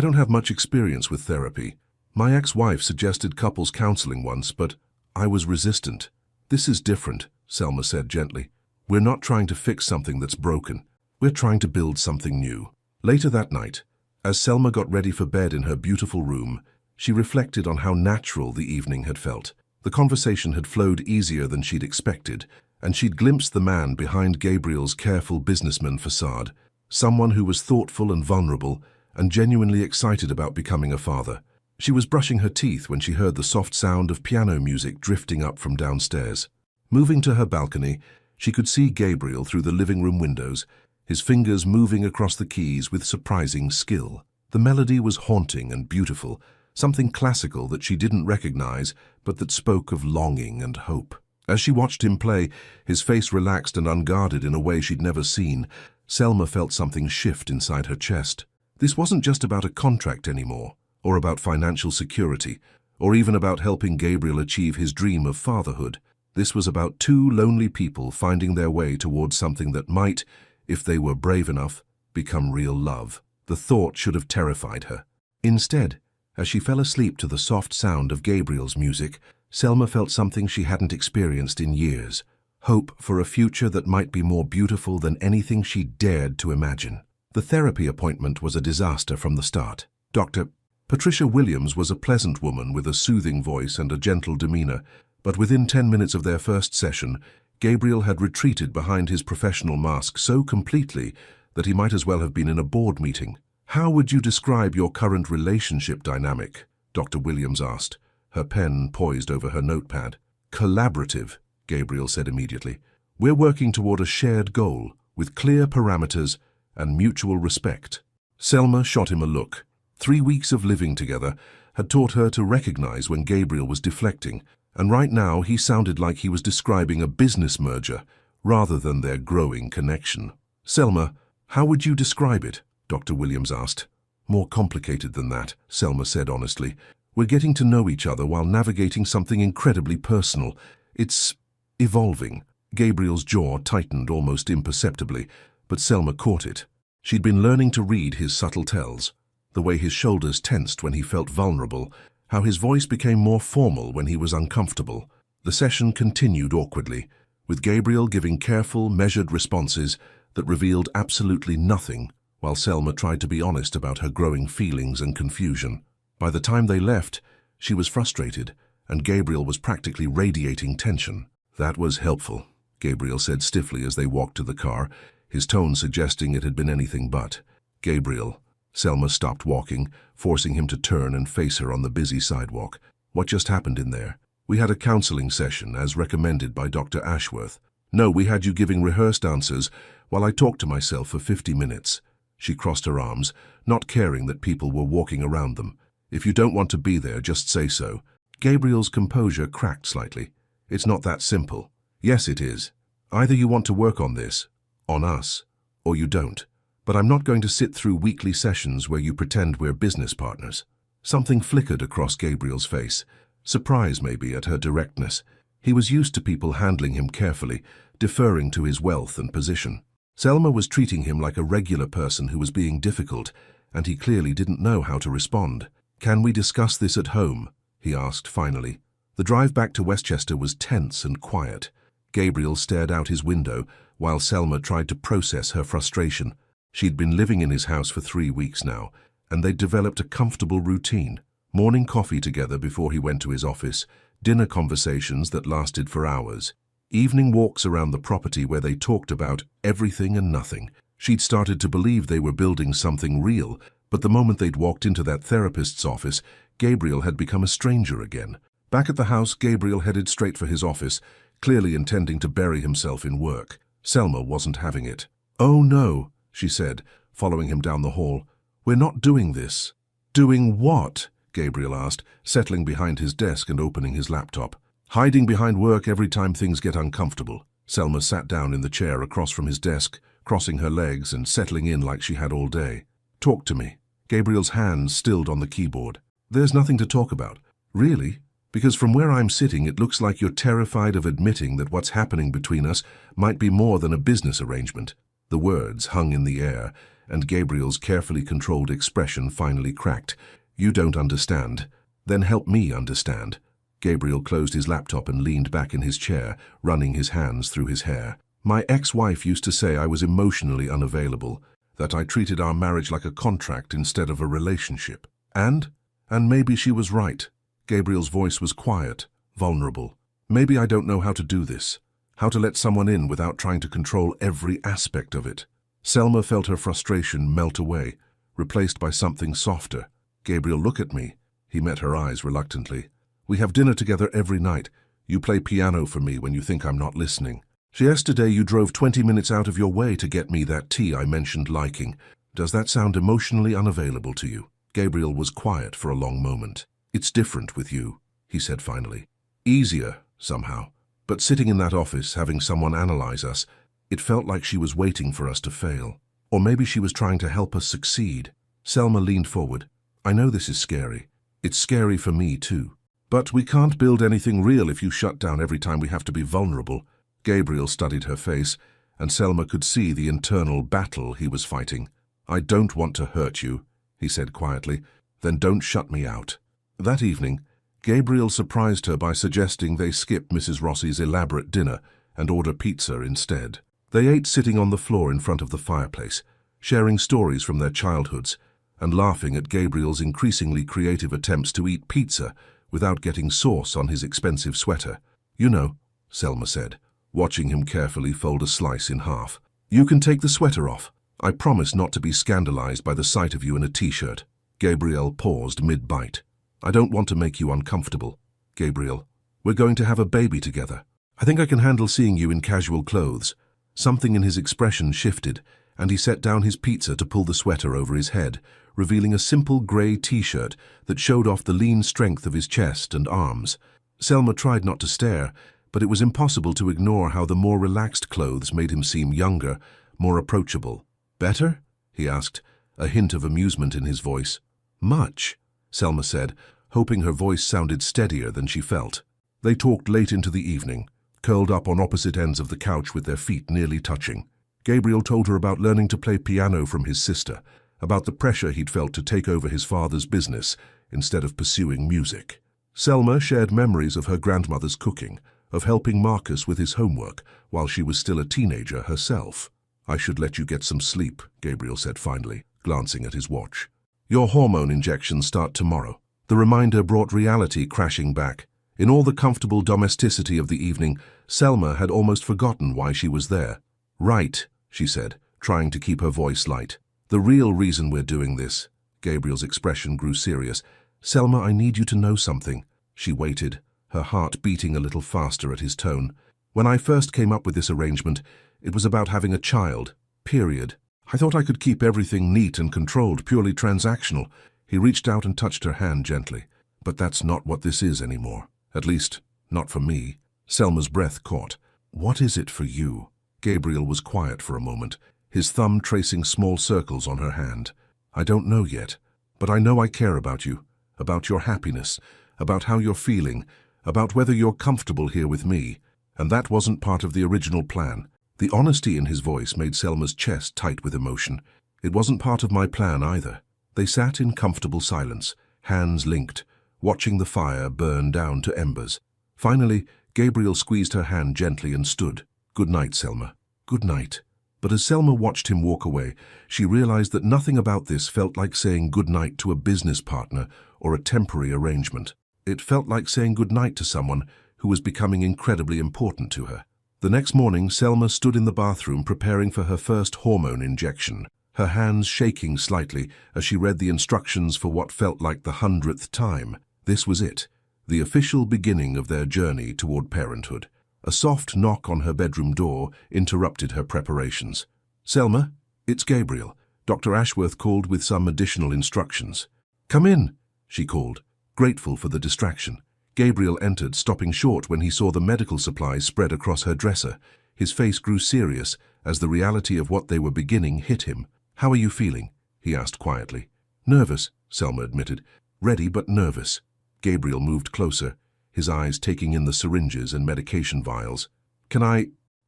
Speaker 1: don't have much experience with therapy. My ex-wife suggested couples counseling once, but I was resistant. This is different, Selma said gently. We're not trying to fix something that's broken. We're trying to build something new. Later that night, as Selma got ready for bed in her beautiful room, she reflected on how natural the evening had felt. The conversation had flowed easier than she'd expected, and she'd glimpsed the man behind Gabriel's careful businessman facade, someone who was thoughtful and vulnerable, and genuinely excited about becoming a father. She was brushing her teeth when she heard the soft sound of piano music drifting up from downstairs. Moving to her balcony, she could see Gabriel through the living room windows, his fingers moving across the keys with surprising skill. The melody was haunting and beautiful, something classical that she didn't recognize, but that spoke of longing and hope. As she watched him play, his face relaxed and unguarded in a way she'd never seen, Selma felt something shift inside her chest. This wasn't just about a contract anymore, or about financial security, or even about helping Gabriel achieve his dream of fatherhood. This was about two lonely people finding their way towards something that might, if they were brave enough, become real love. The thought should have terrified her. Instead, as she fell asleep to the soft sound of Gabriel's music, Selma felt something she hadn't experienced in years. Hope for a future that might be more beautiful than anything she dared to imagine. The therapy appointment was a disaster from the start. Dr. Patricia Williams was a pleasant woman with a soothing voice and a gentle demeanor, but within 10 minutes of their first session, Gabriel had retreated behind his professional mask so completely that he might as well have been in a board meeting. "How would you describe your current relationship dynamic?" Dr. Williams asked, her pen poised over her notepad. "Collaborative," Gabriel said immediately. "We're working toward a shared goal, with clear parameters and mutual respect." Selma shot him a look. 3 weeks of living together had taught her to recognize when Gabriel was deflecting, and right now he sounded like he was describing a business merger rather than their growing connection. "Selma, how would you describe it?" Dr. Williams asked. "More complicated than that," Selma said honestly. "We're getting to know each other while navigating something incredibly personal. It's evolving." Gabriel's jaw tightened almost imperceptibly, but Selma caught it. She'd been learning to read his subtle tells, the way his shoulders tensed when he felt vulnerable, how his voice became more formal when he was uncomfortable. The session continued awkwardly, with Gabriel giving careful, measured responses that revealed absolutely nothing, while Selma tried to be honest about her growing feelings and confusion. By the time they left, she was frustrated, and Gabriel was practically radiating tension. "That was helpful," Gabriel said stiffly as they walked to the car, his tone suggesting it had been anything but. "Gabriel." Selma stopped walking, forcing him to turn and face her on the busy sidewalk. "What just happened in there?" "We had a counseling session, as recommended by Dr. Ashworth." "No, we had you giving rehearsed answers while I talked to myself for 50 minutes. She crossed her arms, not caring that people were walking around them. "If you don't want to be there, just say so." Gabriel's composure cracked slightly. "It's not that simple." "Yes, it is. Either you want to work on this, on us, or you don't. But I'm not going to sit through weekly sessions where you pretend we're business partners." Something flickered across Gabriel's face, surprise maybe at her directness. He was used to people handling him carefully, deferring to his wealth and position. Selma was treating him like a regular person who was being difficult, and he clearly didn't know how to respond. "Can we discuss this at home?" he asked finally. The drive back to Westchester was tense and quiet. Gabriel stared out his window while Selma tried to process her frustration. She'd been living in his house for 3 weeks now, and they'd developed a comfortable routine. Morning coffee together before he went to his office, dinner conversations that lasted for hours, evening walks around the property where they talked about everything and nothing. She'd started to believe they were building something real, but the moment they'd walked into that therapist's office, Gabriel had become a stranger again. Back at the house, Gabriel headed straight for his office, clearly intending to bury himself in work. Selma wasn't having it. "Oh no," she said, following him down the hall. "We're not doing this." "Doing what?" Gabriel asked, settling behind his desk and opening his laptop. "Hiding behind work every time things get uncomfortable." Selma sat down in the chair across from his desk, crossing her legs and settling in like she had all day. "Talk to me." Gabriel's hands stilled on the keyboard. "There's nothing to talk about." "Really? Because from where I'm sitting, it looks like you're terrified of admitting that what's happening between us might be more than a business arrangement." The words hung in the air, and Gabriel's carefully controlled expression finally cracked. "You don't understand. Then help me understand." Gabriel closed his laptop and leaned back in his chair, running his hands through his hair. "My ex-wife used to say I was emotionally unavailable, that I treated our marriage like a contract instead of a relationship. And maybe she was right." Gabriel's voice was quiet, vulnerable. "Maybe I don't know how to do this, how to let someone in without trying to control every aspect of it." Selma felt her frustration melt away, replaced by something softer. "Gabriel, look at me." He met her eyes reluctantly. "We have dinner together every night. You play piano for me when you think I'm not listening. Yesterday you drove 20 minutes out of your way to get me that tea I mentioned liking. Does that sound emotionally unavailable to you?" Gabriel was quiet for a long moment. "It's different with you," he said finally. "Easier, somehow. But sitting in that office, having someone analyze us, it felt like she was waiting for us to fail. Or maybe she was trying to help us succeed." Selma leaned forward. "I know this is scary. It's scary for me too. But we can't build anything real if you shut down every time we have to be vulnerable." Gabriel studied her face, and Selma could see the internal battle he was fighting. "I don't want to hurt you," he said quietly. "Then don't shut me out." That evening, Gabriel surprised her by suggesting they skip Mrs. Rossi's elaborate dinner and order pizza instead. They ate sitting on the floor in front of the fireplace, sharing stories from their childhoods, and laughing at Gabriel's increasingly creative attempts to eat pizza without getting sauce on his expensive sweater. "You know," Selma said, watching him carefully fold a slice in half. "You can take the sweater off. I promise not to be scandalized by the sight of you in a t-shirt." Gabriel paused mid-bite. "I don't want to make you uncomfortable, Gabriel. We're going to have a baby together. I think I can handle seeing you in casual clothes." Something in his expression shifted, and he set down his pizza to pull the sweater over his head, revealing a simple grey t-shirt that showed off the lean strength of his chest and arms. Selma tried not to stare, but it was impossible to ignore how the more relaxed clothes made him seem younger, more approachable. "Better?" he asked, a hint of amusement in his voice. "Much," Selma said, hoping her voice sounded steadier than she felt. They talked late into the evening, curled up on opposite ends of the couch with their feet nearly touching. Gabriel told her about learning to play piano from his sister, about the pressure he'd felt to take over his father's business instead of pursuing music. Selma shared memories of her grandmother's cooking, of helping Marcus with his homework while she was still a teenager herself. "I should let you get some sleep," Gabriel said finally, glancing at his watch. "Your hormone injections start tomorrow." The reminder brought reality crashing back. In all the comfortable domesticity of the evening, Selma had almost forgotten why she was there. "Right," she said, trying to keep her voice light. "The real reason we're doing this." Gabriel's expression grew serious. "Selma, I need you to know something." She waited, her heart beating a little faster at his tone. "When I first came up with this arrangement, it was about having a child, period. I thought I could keep everything neat and controlled, purely transactional." He reached out and touched her hand gently. "But that's not what this is anymore. At least, not for me." Selma's breath caught. "What is it for you?" Gabriel was quiet for a moment, his thumb tracing small circles on her hand. "I don't know yet, but I know I care about you, about your happiness, about how you're feeling, about whether you're comfortable here with me. And that wasn't part of the original plan." The honesty in his voice made Selma's chest tight with emotion. "It wasn't part of my plan either." They sat in comfortable silence, hands linked, watching the fire burn down to embers. Finally, Gabriel squeezed her hand gently and stood. "Good night, Selma." "Good night." But as Selma watched him walk away, she realized that nothing about this felt like saying good night to a business partner or a temporary arrangement. It felt like saying good night to someone who was becoming incredibly important to her. The next morning, Selma stood in the bathroom preparing for her first hormone injection, her hands shaking slightly as she read the instructions for what felt like the 100th time. This was it, the official beginning of their journey toward parenthood. A soft knock on her bedroom door interrupted her preparations. "Selma, it's Gabriel." Dr. Ashworth called with some additional instructions. "Come in," she called, grateful for the distraction. Gabriel entered, stopping short when he saw the medical supplies spread across her dresser. His face grew serious as the reality of what they were beginning hit him. "How are you feeling?" he asked quietly. "Nervous," Selma admitted. "Ready but nervous." Gabriel moved closer, his eyes taking in the syringes and medication vials.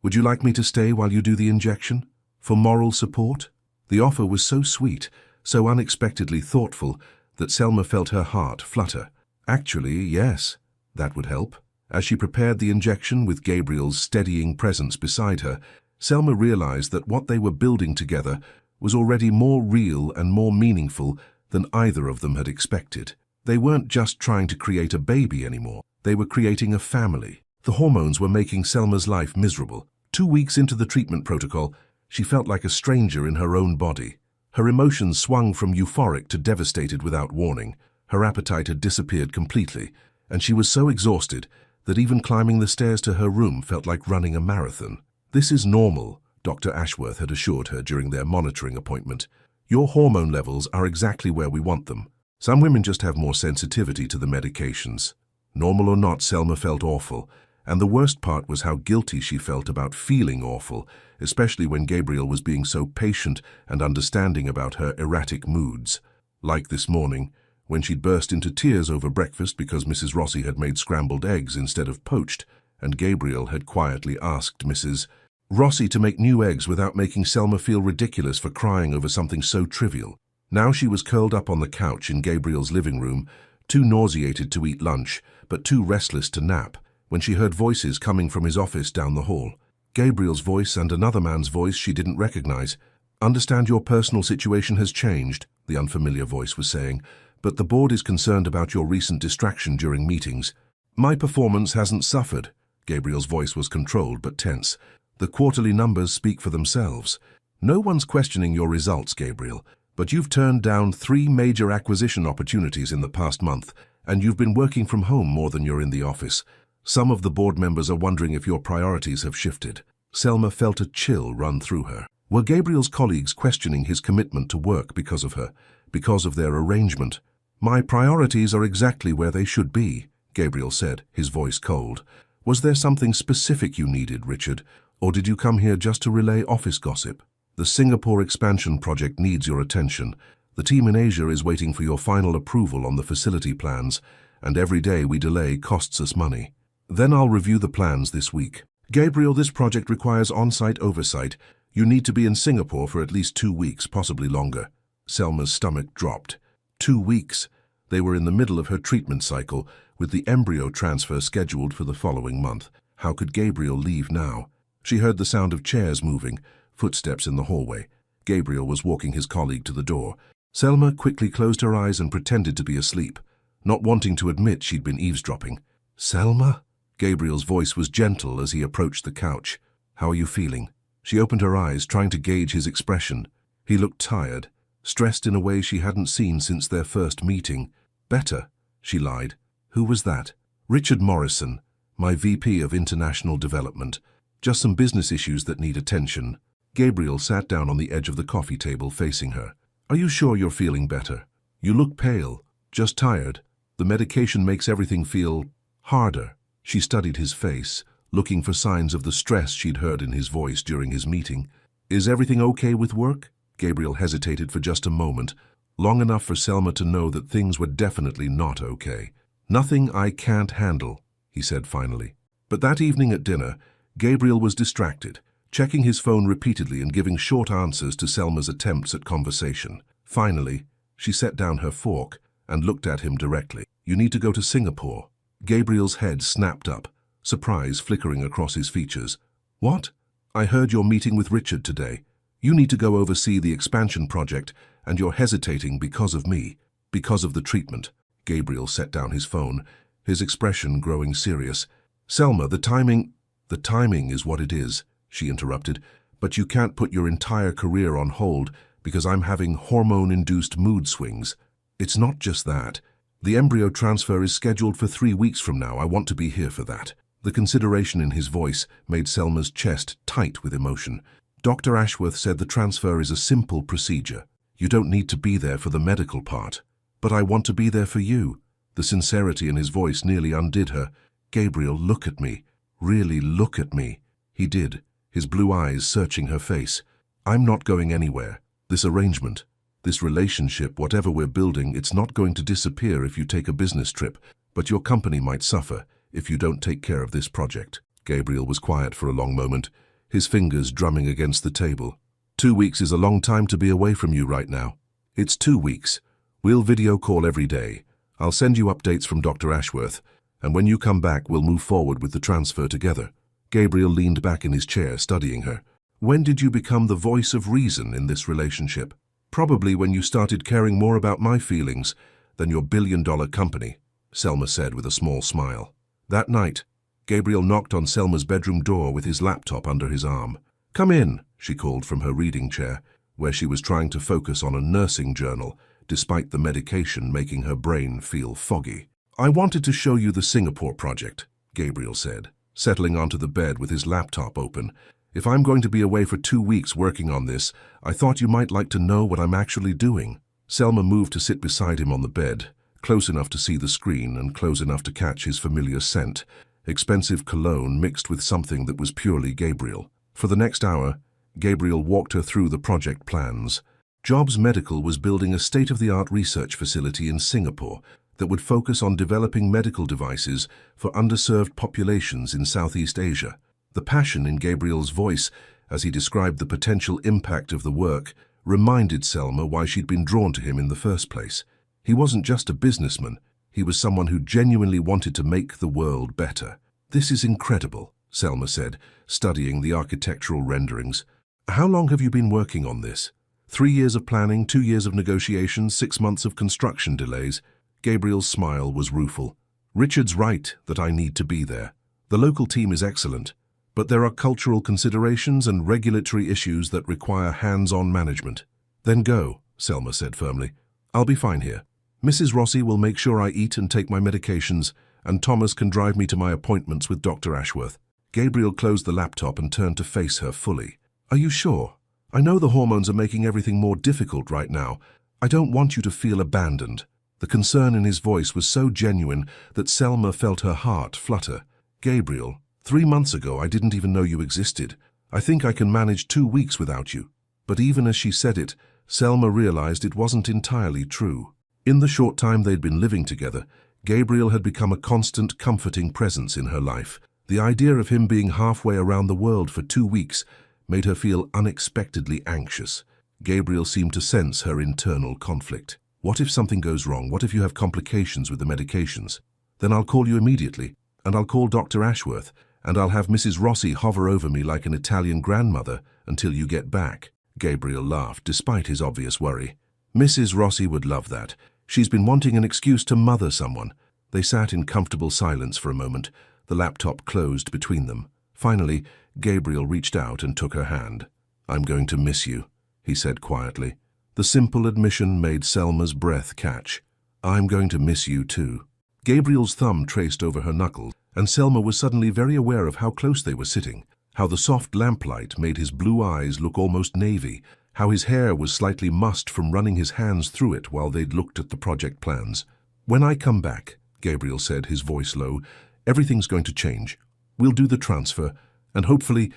Speaker 1: Would you like me to stay while you do the injection? For moral support?" The offer was so sweet, so unexpectedly thoughtful, that Selma felt her heart flutter. Actually, yes, that would help. As she prepared the injection with Gabriel's steadying presence beside her, Selma realized that what they were building together was already more real and more meaningful than either of them had expected. They weren't just trying to create a baby anymore. They were creating a family. The hormones were making Selma's life miserable. 2 weeks into the treatment protocol, she felt like a stranger in her own body. Her emotions swung from euphoric to devastated without warning. Her appetite had disappeared completely, and she was so exhausted that even climbing the stairs to her room felt like running a marathon. "This is normal," Dr. Ashworth had assured her during their monitoring appointment. "Your hormone levels are exactly where we want them. Some women just have more sensitivity to the medications." Normal or not, Selma felt awful, and the worst part was how guilty she felt about feeling awful, especially when Gabriel was being so patient and understanding about her erratic moods. Like this morning, when she'd burst into tears over breakfast because Mrs. Rossi had made scrambled eggs instead of poached, and Gabriel had quietly asked Mrs. Rossi to make new eggs without making Selma feel ridiculous for crying over something so trivial. Now she was curled up on the couch in Gabriel's living room, too nauseated to eat lunch, but too restless to nap, when she heard voices coming from his office down the hall. Gabriel's voice and another man's voice she didn't recognize. "Understand your personal situation has changed," the unfamiliar voice was saying, "but the board is concerned about your recent distraction during meetings." "My performance hasn't suffered." Gabriel's voice was controlled but tense. "The quarterly numbers speak for themselves. No one's questioning your results, Gabriel, but you've turned down 3 major acquisition opportunities in the past month, and you've been working from home more than you're in the office. Some of the board members are wondering if your priorities have shifted." Selma felt a chill run through her. Were Gabriel's colleagues questioning his commitment to work because of her, because of their arrangement? "My priorities are exactly where they should be," Gabriel said, his voice cold. "Was there something specific you needed, Richard, or did you come here just to relay office gossip?" "The Singapore expansion project needs your attention. The team in Asia is waiting for your final approval on the facility plans, and every day we delay costs us money. Then I'll review the plans this week." "Gabriel, this project requires on-site oversight. You need to be in Singapore for at least 2 weeks, possibly longer." Selma's stomach dropped. 2 weeks. They were in the middle of her treatment cycle, with the embryo transfer scheduled for the following month. How could Gabriel leave now? She heard the sound of chairs moving, footsteps in the hallway. Gabriel was walking his colleague to the door. Selma quickly closed her eyes and pretended to be asleep, not wanting to admit she'd been eavesdropping. "Selma?" Gabriel's voice was gentle as he approached the couch. "How are you feeling?" She opened her eyes, trying to gauge his expression. He looked tired, stressed in a way she hadn't seen since their first meeting. "Better," she lied. "Who was that?" "Richard Morrison, my VP of International Development. Just some business issues that need attention." Gabriel sat down on the edge of the coffee table facing her. "Are you sure you're feeling better? You look pale. Just tired. The medication makes everything feel harder." She studied his face, looking for signs of the stress she'd heard in his voice during his meeting. "Is everything okay with work?" Gabriel hesitated for just a moment, long enough for Selma to know that things were definitely not okay. "Nothing I can't handle," he said finally. But that evening at dinner, Gabriel was distracted, checking his phone repeatedly and giving short answers to Selma's attempts at conversation. Finally, she set down her fork and looked at him directly. "You need to go to Singapore." Gabriel's head snapped up, surprise flickering across his features. "What? I heard you're meeting with Richard today. You need to go oversee the expansion project, and you're hesitating because of me, because of the treatment." Gabriel set down his phone, his expression growing serious. "Selma, the timing is what it is," she interrupted, "but you can't put your entire career on hold because I'm having hormone-induced mood swings. It's not just that. The embryo transfer is scheduled for 3 weeks from now. I want to be here for that." The consideration in his voice made Selma's chest tight with emotion. "Dr. Ashworth said the transfer is a simple procedure. You don't need to be there for the medical part. But I want to be there for you." The sincerity in his voice nearly undid her. "Gabriel, look at me. Really look at me." He did, his blue eyes searching her face. "I'm not going anywhere. This arrangement, this relationship, whatever we're building, it's not going to disappear if you take a business trip, but your company might suffer if you don't take care of this project." Gabriel was quiet for a long moment, his fingers drumming against the table. 2 weeks is a long time to be away from you right now." "It's 2 weeks. We'll video call every day. I'll send you updates from Dr. Ashworth, and when you come back, we'll move forward with the transfer together." Gabriel leaned back in his chair, studying her. "When did you become the voice of reason in this relationship?" "Probably when you started caring more about my feelings than your billion-dollar company," Selma said with a small smile. That night, Gabriel knocked on Selma's bedroom door with his laptop under his arm. "Come in," she called from her reading chair, where she was trying to focus on a nursing journal, despite the medication making her brain feel foggy. "I wanted to show you the Singapore project," Gabriel said, settling onto the bed with his laptop open. "If I'm going to be away for 2 weeks working on this, I thought you might like to know what I'm actually doing." Selma moved to sit beside him on the bed, close enough to see the screen and close enough to catch his familiar scent, expensive cologne mixed with something that was purely Gabriel. For the next hour, Gabriel walked her through the project plans. Jobs Medical was building a state-of-the-art research facility in Singapore that would focus on developing medical devices for underserved populations in Southeast Asia. The passion in Gabriel's voice, as he described the potential impact of the work, reminded Selma why she'd been drawn to him in the first place. He wasn't just a businessman, he was someone who genuinely wanted to make the world better. "This is incredible," Selma said, studying the architectural renderings. "How long have you been working on this?" 3 years of planning, 2 years of negotiations, 6 months of construction delays. Gabriel's smile was rueful. "Richard's right that I need to be there. The local team is excellent, but there are cultural considerations and regulatory issues that require hands-on management." "Then go," Selma said firmly. "I'll be fine here. Mrs. Rossi will make sure I eat and take my medications, and Thomas can drive me to my appointments with Dr. Ashworth." Gabriel closed the laptop and turned to face her fully. "Are you sure? I know the hormones are making everything more difficult right now. I don't want you to feel abandoned." The concern in his voice was so genuine that Selma felt her heart flutter. "Gabriel, 3 months ago I didn't even know you existed. I think I can manage 2 weeks without you." But even as she said it, Selma realized it wasn't entirely true. In the short time they'd been living together, Gabriel had become a constant, comforting presence in her life. The idea of him being halfway around the world for 2 weeks made her feel unexpectedly anxious. Gabriel seemed to sense her internal conflict. "What if something goes wrong? What if you have complications with the medications? Then I'll call you immediately, and I'll call Dr. Ashworth, and I'll have Mrs. Rossi hover over me like an Italian grandmother until you get back." Gabriel laughed, despite his obvious worry. "Mrs. Rossi would love that. She's been wanting an excuse to mother someone." They sat in comfortable silence for a moment, the laptop closed between them. Finally, Gabriel reached out and took her hand. "I'm going to miss you," he said quietly. The simple admission made Selma's breath catch. "I'm going to miss you too." Gabriel's thumb traced over her knuckles, and Selma was suddenly very aware of how close they were sitting, how the soft lamplight made his blue eyes look almost navy, how his hair was slightly mussed from running his hands through it while they'd looked at the project plans. "When I come back," Gabriel said, his voice low, "everything's going to change. We'll do the transfer, and hopefully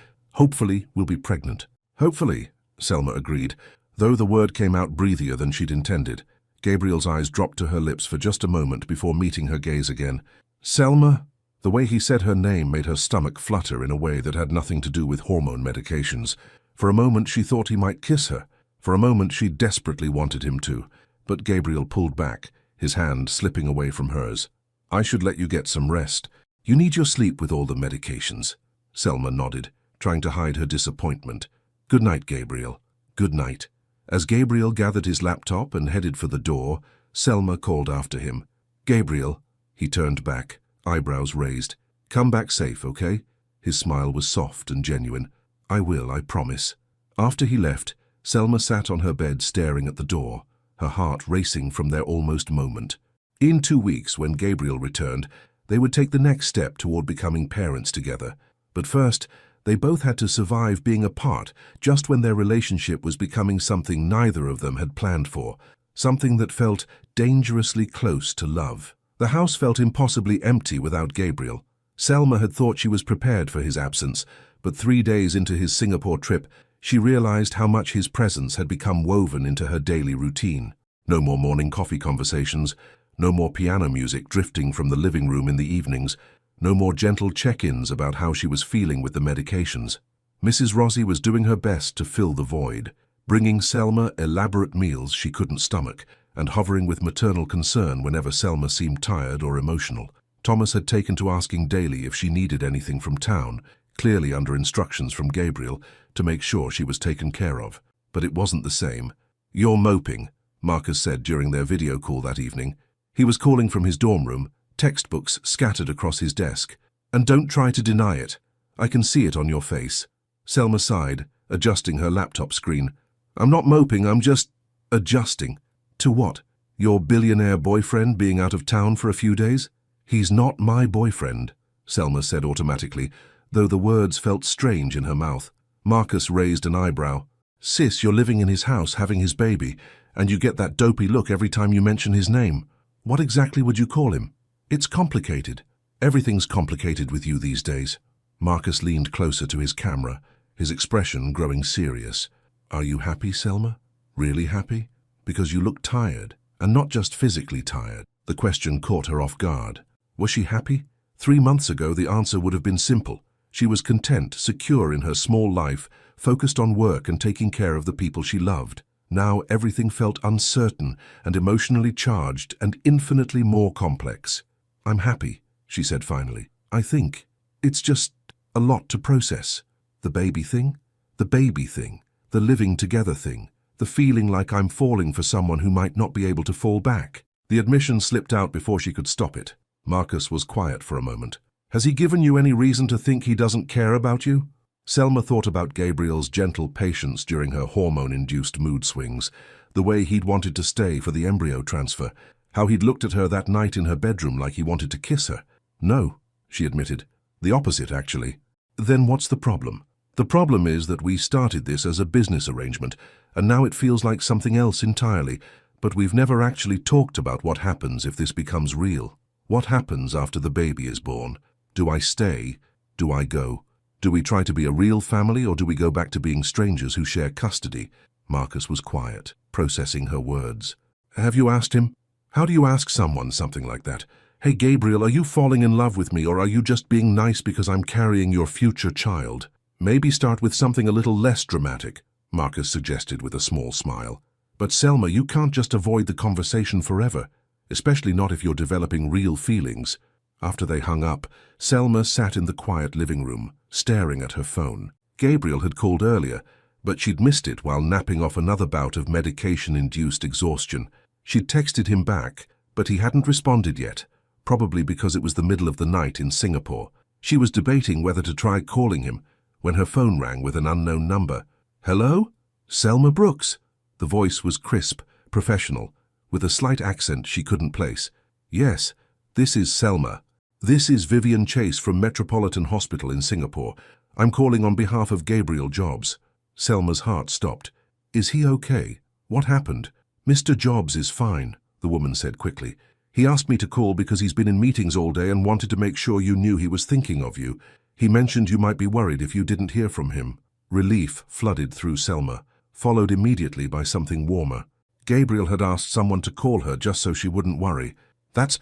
Speaker 1: we'll be pregnant." "Hopefully," Selma agreed, though the word came out breathier than she'd intended. Gabriel's eyes dropped to her lips for just a moment before meeting her gaze again. "Selma?" The way he said her name made her stomach flutter in a way that had nothing to do with hormone medications. For a moment she thought he might kiss her. For a moment she desperately wanted him to. But Gabriel pulled back, his hand slipping away from hers. "I should let you get some rest. You need your sleep with all the medications." Selma nodded, trying to hide her disappointment. "Good night, Gabriel. Good night." As Gabriel gathered his laptop and headed for the door, Selma called after him. "Gabriel." He turned back, eyebrows raised. "Come back safe, okay?" His smile was soft and genuine. "I will, I promise." After he left, Selma sat on her bed staring at the door, her heart racing from their almost moment. In 2 weeks, when Gabriel returned, they would take the next step toward becoming parents together. But first, they both had to survive being apart just when their relationship was becoming something neither of them had planned for, something that felt dangerously close to love. The house felt impossibly empty without Gabriel. Selma had thought she was prepared for his absence, but 3 days into his Singapore trip, she realized how much his presence had become woven into her daily routine. No more morning coffee conversations, no more piano music drifting from the living room in the evenings, no more gentle check-ins about how she was feeling with the medications. Mrs. Rossi was doing her best to fill the void, bringing Selma elaborate meals she couldn't stomach, and hovering with maternal concern whenever Selma seemed tired or emotional. Thomas had taken to asking daily if she needed anything from town, clearly under instructions from Gabriel, to make sure she was taken care of. But it wasn't the same. "You're moping," Marcus said during their video call that evening. He was calling from his dorm room, textbooks scattered across his desk. "And don't try to deny it. I can see it on your face." Selma sighed, adjusting her laptop screen. "I'm not moping, I'm just adjusting." "To what? Your billionaire boyfriend being out of town for a few days?" "He's not my boyfriend," Selma said automatically, though the words felt strange in her mouth. Marcus raised an eyebrow. "Sis, you're living in his house, having his baby, and you get that dopey look every time you mention his name. What exactly would you call him?" "It's complicated." "Everything's complicated with you these days." Marcus leaned closer to his camera, his expression growing serious. "Are you happy, Selma? Really happy? Because you look tired, and not just physically tired." The question caught her off guard. Was she happy? 3 months ago, the answer would have been simple. She was content, secure in her small life, focused on work and taking care of the people she loved. Now everything felt uncertain and emotionally charged and infinitely more complex. "I'm happy," she said finally. "I think. It's just a lot to process. The baby thing, the living together thing, the feeling like I'm falling for someone who might not be able to fall back." The admission slipped out before she could stop it. Marcus was quiet for a moment. "Has he given you any reason to think he doesn't care about you?" Selma thought about Gabriel's gentle patience during her hormone-induced mood swings, the way he'd wanted to stay for the embryo transfer, how he'd looked at her that night in her bedroom like he wanted to kiss her. "No," she admitted. "The opposite, actually." "Then what's the problem?" "The problem is that we started this as a business arrangement, and now it feels like something else entirely, but we've never actually talked about what happens if this becomes real. What happens after the baby is born? Do I stay? Do I go? Do we try to be a real family, or do we go back to being strangers who share custody?" Marcus was quiet, processing her words. "Have you asked him? How do you ask someone something like that? Hey, Gabriel, are you falling in love with me, or are you just being nice because I'm carrying your future child? Maybe start with something a little less dramatic," Marcus suggested with a small smile. "But Selma, you can't just avoid the conversation forever, especially not if you're developing real feelings." After they hung up, Selma sat in the quiet living room, staring at her phone. Gabriel had called earlier, but she'd missed it while napping off another bout of medication-induced exhaustion. She'd texted him back, but he hadn't responded yet, probably because it was the middle of the night in Singapore. She was debating whether to try calling him when her phone rang with an unknown number. "Hello? Selma Brooks." The voice was crisp, professional, with a slight accent she couldn't place. "Yes, this is Selma. This is Vivian Chase from Metropolitan Hospital in Singapore. I'm calling on behalf of Gabriel Jobs." Selma's heart stopped. "Is he okay? What happened?" "Mr. Jobs is fine," the woman said quickly. "He asked me to call because he's been in meetings all day and wanted to make sure you knew he was thinking of you. He mentioned you might be worried if you didn't hear from him." Relief flooded through Selma, followed immediately by something warmer. Gabriel had asked someone to call her just so she wouldn't worry. That's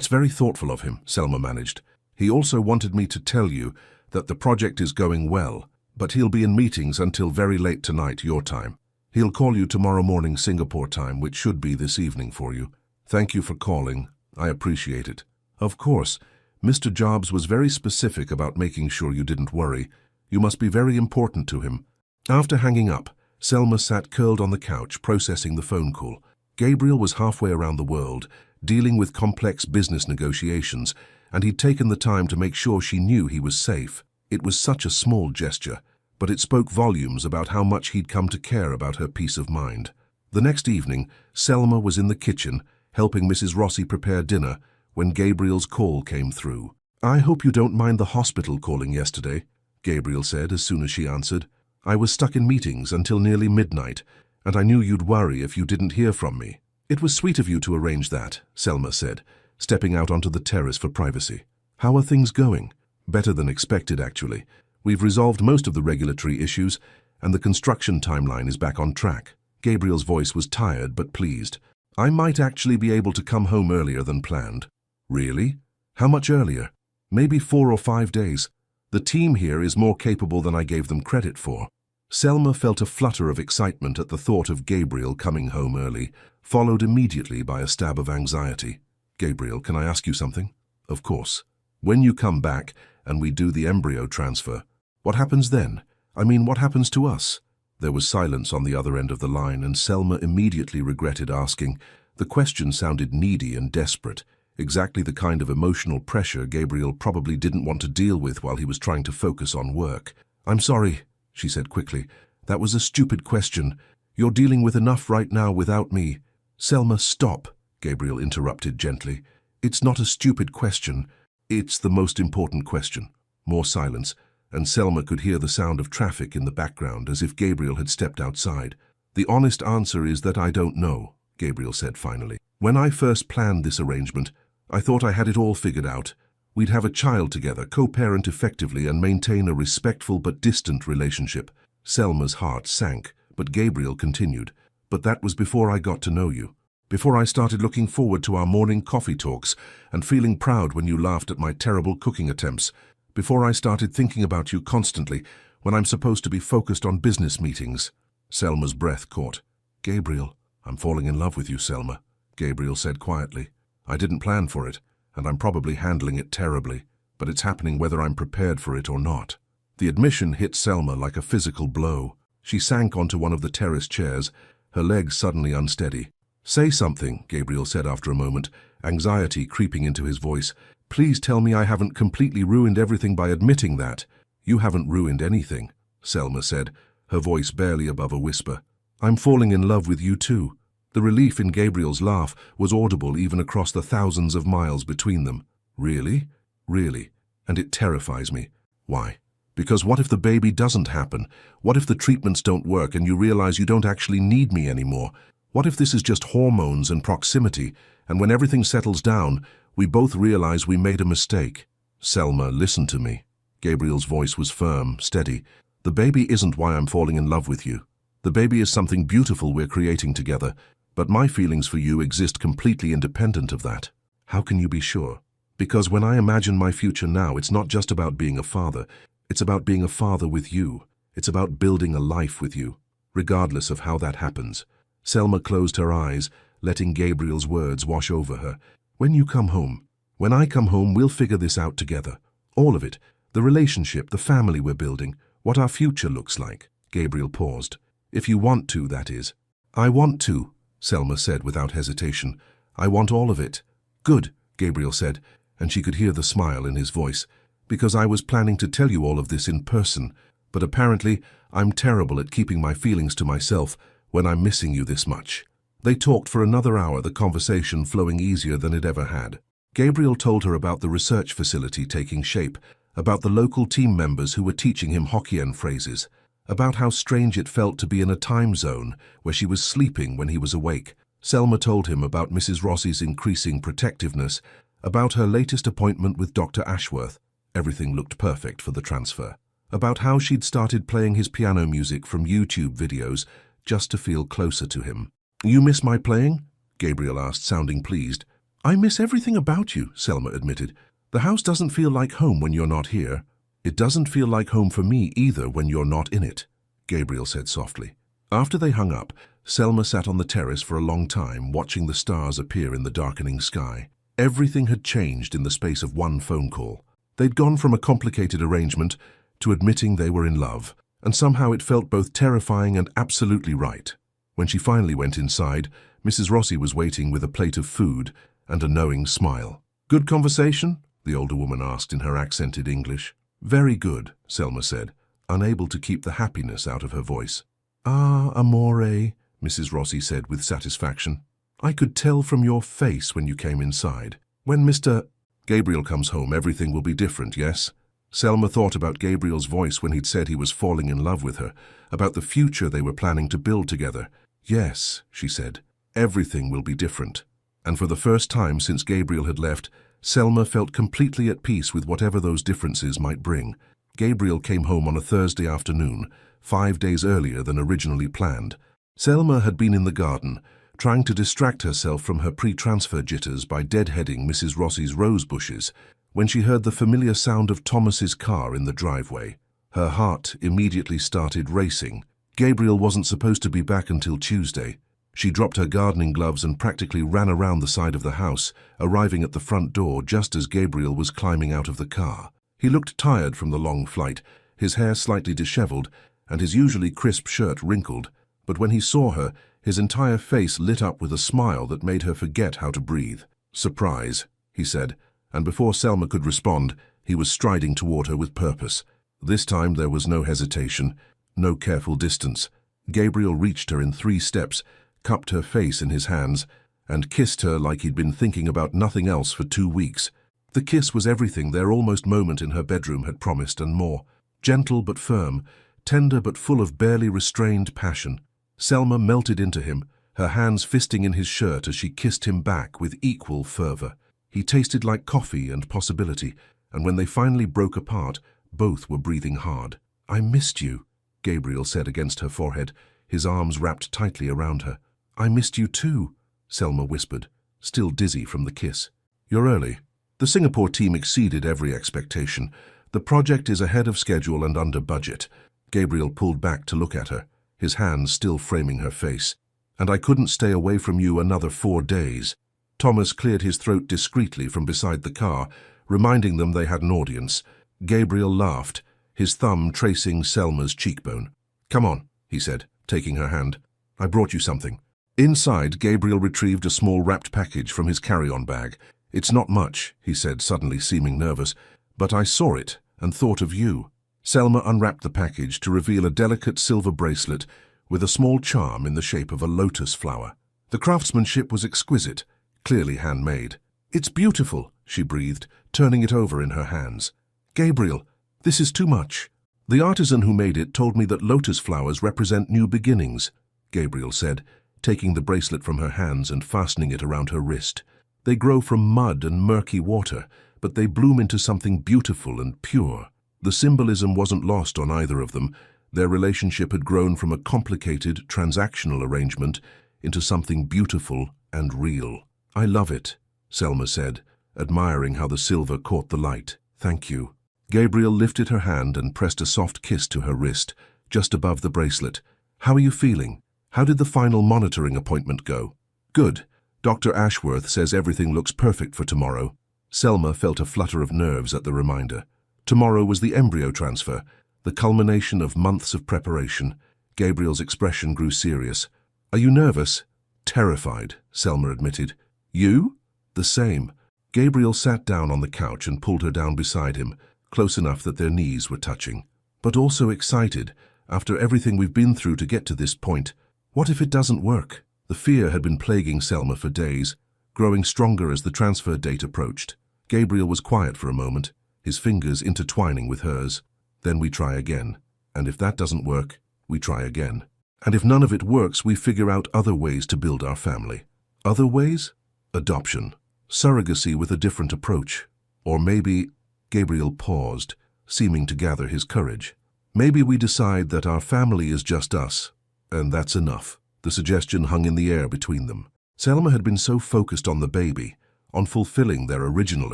Speaker 1: very thoughtful of him," Selma managed. "He also wanted me to tell you that the project is going well, but he'll be in meetings until very late tonight, your time. He'll call you tomorrow morning Singapore time, which should be this evening for you." Thank you for calling. I appreciate it. Of course, Mr. Jobs was very specific about making sure you didn't worry. You must be very important to him. After hanging up, Selma sat curled on the couch processing the phone call. Gabriel was halfway around the world, dealing with complex business negotiations, and he'd taken the time to make sure she knew he was safe. It was such a small gesture, but it spoke volumes about how much he'd come to care about her peace of mind. The next evening, Selma was in the kitchen, helping Mrs. Rossi prepare dinner, when Gabriel's call came through. "I hope you don't mind the hospital calling yesterday," Gabriel said as soon as she answered. "I was stuck in meetings until nearly midnight, and I knew you'd worry if you didn't hear from me." "It was sweet of you to arrange that," Selma said, stepping out onto the terrace for privacy. "How are things going?" "Better than expected, actually. We've resolved most of the regulatory issues, and the construction timeline is back on track." Gabriel's voice was tired but pleased. "I might actually be able to come home earlier than planned." "Really? How much earlier?" "Maybe 4 or 5 days. The team here is more capable than I gave them credit for." Selma felt a flutter of excitement at the thought of Gabriel coming home early, followed immediately by a stab of anxiety. "Gabriel, can I ask you something?" "Of course." "When you come back and we do the embryo transfer, what happens then? I mean, what happens to us?" There was silence on the other end of the line, and Selma immediately regretted asking. The question sounded needy and desperate, exactly the kind of emotional pressure Gabriel probably didn't want to deal with while he was trying to focus on work. "I'm sorry," she said quickly. "That was a stupid question. You're dealing with enough right now without me." "Selma, stop," Gabriel interrupted gently. "It's not a stupid question. It's the most important question." More silence, and Selma could hear the sound of traffic in the background as if Gabriel had stepped outside. "The honest answer is that I don't know," Gabriel said finally. "When I first planned this arrangement, I thought I had it all figured out. We'd have a child together, co-parent effectively, and maintain a respectful but distant relationship." Selma's heart sank, but Gabriel continued. "But that was before I got to know you. Before I started looking forward to our morning coffee talks and feeling proud when you laughed at my terrible cooking attempts. Before I started thinking about you constantly when I'm supposed to be focused on business meetings." Selma's breath caught. "Gabriel, I'm falling in love with you, Selma," Gabriel said quietly. "I didn't plan for it, and I'm probably handling it terribly, but it's happening whether I'm prepared for it or not." The admission hit Selma like a physical blow. She sank onto one of the terrace chairs, her legs suddenly unsteady. "Say something," Gabriel said after a moment, anxiety creeping into his voice. "Please tell me I haven't completely ruined everything by admitting that." "You haven't ruined anything," Selma said, her voice barely above a whisper. "I'm falling in love with you too." The relief in Gabriel's laugh was audible even across the thousands of miles between them. "Really? Really? And it terrifies me." "Why?" "Because what if the baby doesn't happen? What if the treatments don't work and you realize you don't actually need me anymore? What if this is just hormones and proximity, and when everything settles down, we both realize we made a mistake?" "Selma, listen to me." Gabriel's voice was firm, steady. "The baby isn't why I'm falling in love with you. The baby is something beautiful we're creating together, but my feelings for you exist completely independent of that." "How can you be sure?" "Because when I imagine my future now, it's not just about being a father. It's about being a father with you. It's about building a life with you, regardless of how that happens." Selma closed her eyes, letting Gabriel's words wash over her. "When you come home, when I come home, we'll figure this out together. All of it. The relationship, the family we're building, what our future looks like." Gabriel paused. "If you want to, that is." "I want to," Selma said without hesitation. "I want all of it." "Good," Gabriel said, and she could hear the smile in his voice. "Because I was planning to tell you all of this in person, but apparently I'm terrible at keeping my feelings to myself when I'm missing you this much." They talked for another hour, the conversation flowing easier than it ever had. Gabriel told her about the research facility taking shape, about the local team members who were teaching him Hokkien phrases, about how strange it felt to be in a time zone where she was sleeping when he was awake. Selma told him about Mrs. Rossi's increasing protectiveness, about her latest appointment with Dr. Ashworth. Everything looked perfect for the transfer. About how she'd started playing his piano music from YouTube videos just to feel closer to him. "You miss my playing?" Gabriel asked, sounding pleased. "I miss everything about you," Selma admitted. "The house doesn't feel like home when you're not here." "It doesn't feel like home for me either when you're not in it," Gabriel said softly. After they hung up, Selma sat on the terrace for a long time, watching the stars appear in the darkening sky. Everything had changed in the space of one phone call. They'd gone from a complicated arrangement to admitting they were in love, and somehow it felt both terrifying and absolutely right. When she finally went inside, Mrs. Rossi was waiting with a plate of food and a knowing smile. "Good conversation?" the older woman asked in her accented English. "Very good," Selma said, unable to keep the happiness out of her voice. "Ah, amore," Mrs. Rossi said with satisfaction. "I could tell from your face when you came inside. When Mr. Gabriel comes home, everything will be different, yes?" Selma thought about Gabriel's voice when he'd said he was falling in love with her, about the future they were planning to build together. "Yes," she said, "everything will be different." And for the first time since Gabriel had left, Selma felt completely at peace with whatever those differences might bring. Gabriel came home on a Thursday afternoon, 5 days earlier than originally planned. Selma had been in the garden, trying to distract herself from her pre-transfer jitters by deadheading Mrs. Rossi's rose bushes, when she heard the familiar sound of Thomas's car in the driveway. Her heart immediately started racing. Gabriel wasn't supposed to be back until Tuesday. She dropped her gardening gloves and practically ran around the side of the house, arriving at the front door just as Gabriel was climbing out of the car. He looked tired from the long flight, his hair slightly disheveled, and his usually crisp shirt wrinkled. But when he saw her, his entire face lit up with a smile that made her forget how to breathe. "Surprise," he said, and before Selma could respond, he was striding toward her with purpose. This time there was no hesitation, no careful distance. Gabriel reached her in 3 steps, cupped her face in his hands, and kissed her like he'd been thinking about nothing else for 2 weeks. The kiss was everything their almost moment in her bedroom had promised and more. Gentle but firm, tender but full of barely restrained passion. Selma melted into him, her hands fisting in his shirt as she kissed him back with equal fervor. He tasted like coffee and possibility, and when they finally broke apart, both were breathing hard. "I missed you," Gabriel said against her forehead, his arms wrapped tightly around her. "I missed you too," Selma whispered, still dizzy from the kiss. "You're early." The Singapore team exceeded every expectation. "The project is ahead of schedule and under budget." Gabriel pulled back to look at her, his hands still framing her face. "And I couldn't stay away from you another 4 days. Thomas cleared his throat discreetly from beside the car, reminding them they had an audience. Gabriel laughed, his thumb tracing Selma's cheekbone. "Come on," he said, taking her hand. "I brought you something." Inside, Gabriel retrieved a small wrapped package from his carry-on bag. "It's not much," he said, suddenly seeming nervous, "but I saw it and thought of you." Selma unwrapped the package to reveal a delicate silver bracelet with a small charm in the shape of a lotus flower. The craftsmanship was exquisite, clearly handmade. "It's beautiful," she breathed, turning it over in her hands. "Gabriel, this is too much." "The artisan who made it told me that lotus flowers represent new beginnings," Gabriel said, taking the bracelet from her hands and fastening it around her wrist. "They grow from mud and murky water, but they bloom into something beautiful and pure." The symbolism wasn't lost on either of them. Their relationship had grown from a complicated, transactional arrangement into something beautiful and real. "I love it," Selma said, admiring how the silver caught the light. "Thank you." Gabriel lifted her hand and pressed a soft kiss to her wrist, just above the bracelet. "How are you feeling? How did the final monitoring appointment go?" "Good. Dr. Ashworth says everything looks perfect for tomorrow." Selma felt a flutter of nerves at the reminder. Tomorrow was the embryo transfer, the culmination of months of preparation. Gabriel's expression grew serious. "Are you nervous?" "Terrified," Selma admitted. "You?" "The same." Gabriel sat down on the couch and pulled her down beside him, close enough that their knees were touching. "But also excited, after everything we've been through to get to this point. What if it doesn't work?" The fear had been plaguing Selma for days, growing stronger as the transfer date approached. Gabriel was quiet for a moment, his fingers intertwining with hers. "Then we try again. And if that doesn't work, we try again. And if none of it works, we figure out other ways to build our family." "Other ways?" "Adoption. Surrogacy with a different approach. Or maybe—" Gabriel paused, seeming to gather his courage. "Maybe we decide that our family is just us, and that's enough." The suggestion hung in the air between them. Selma had been so focused on the baby, on fulfilling their original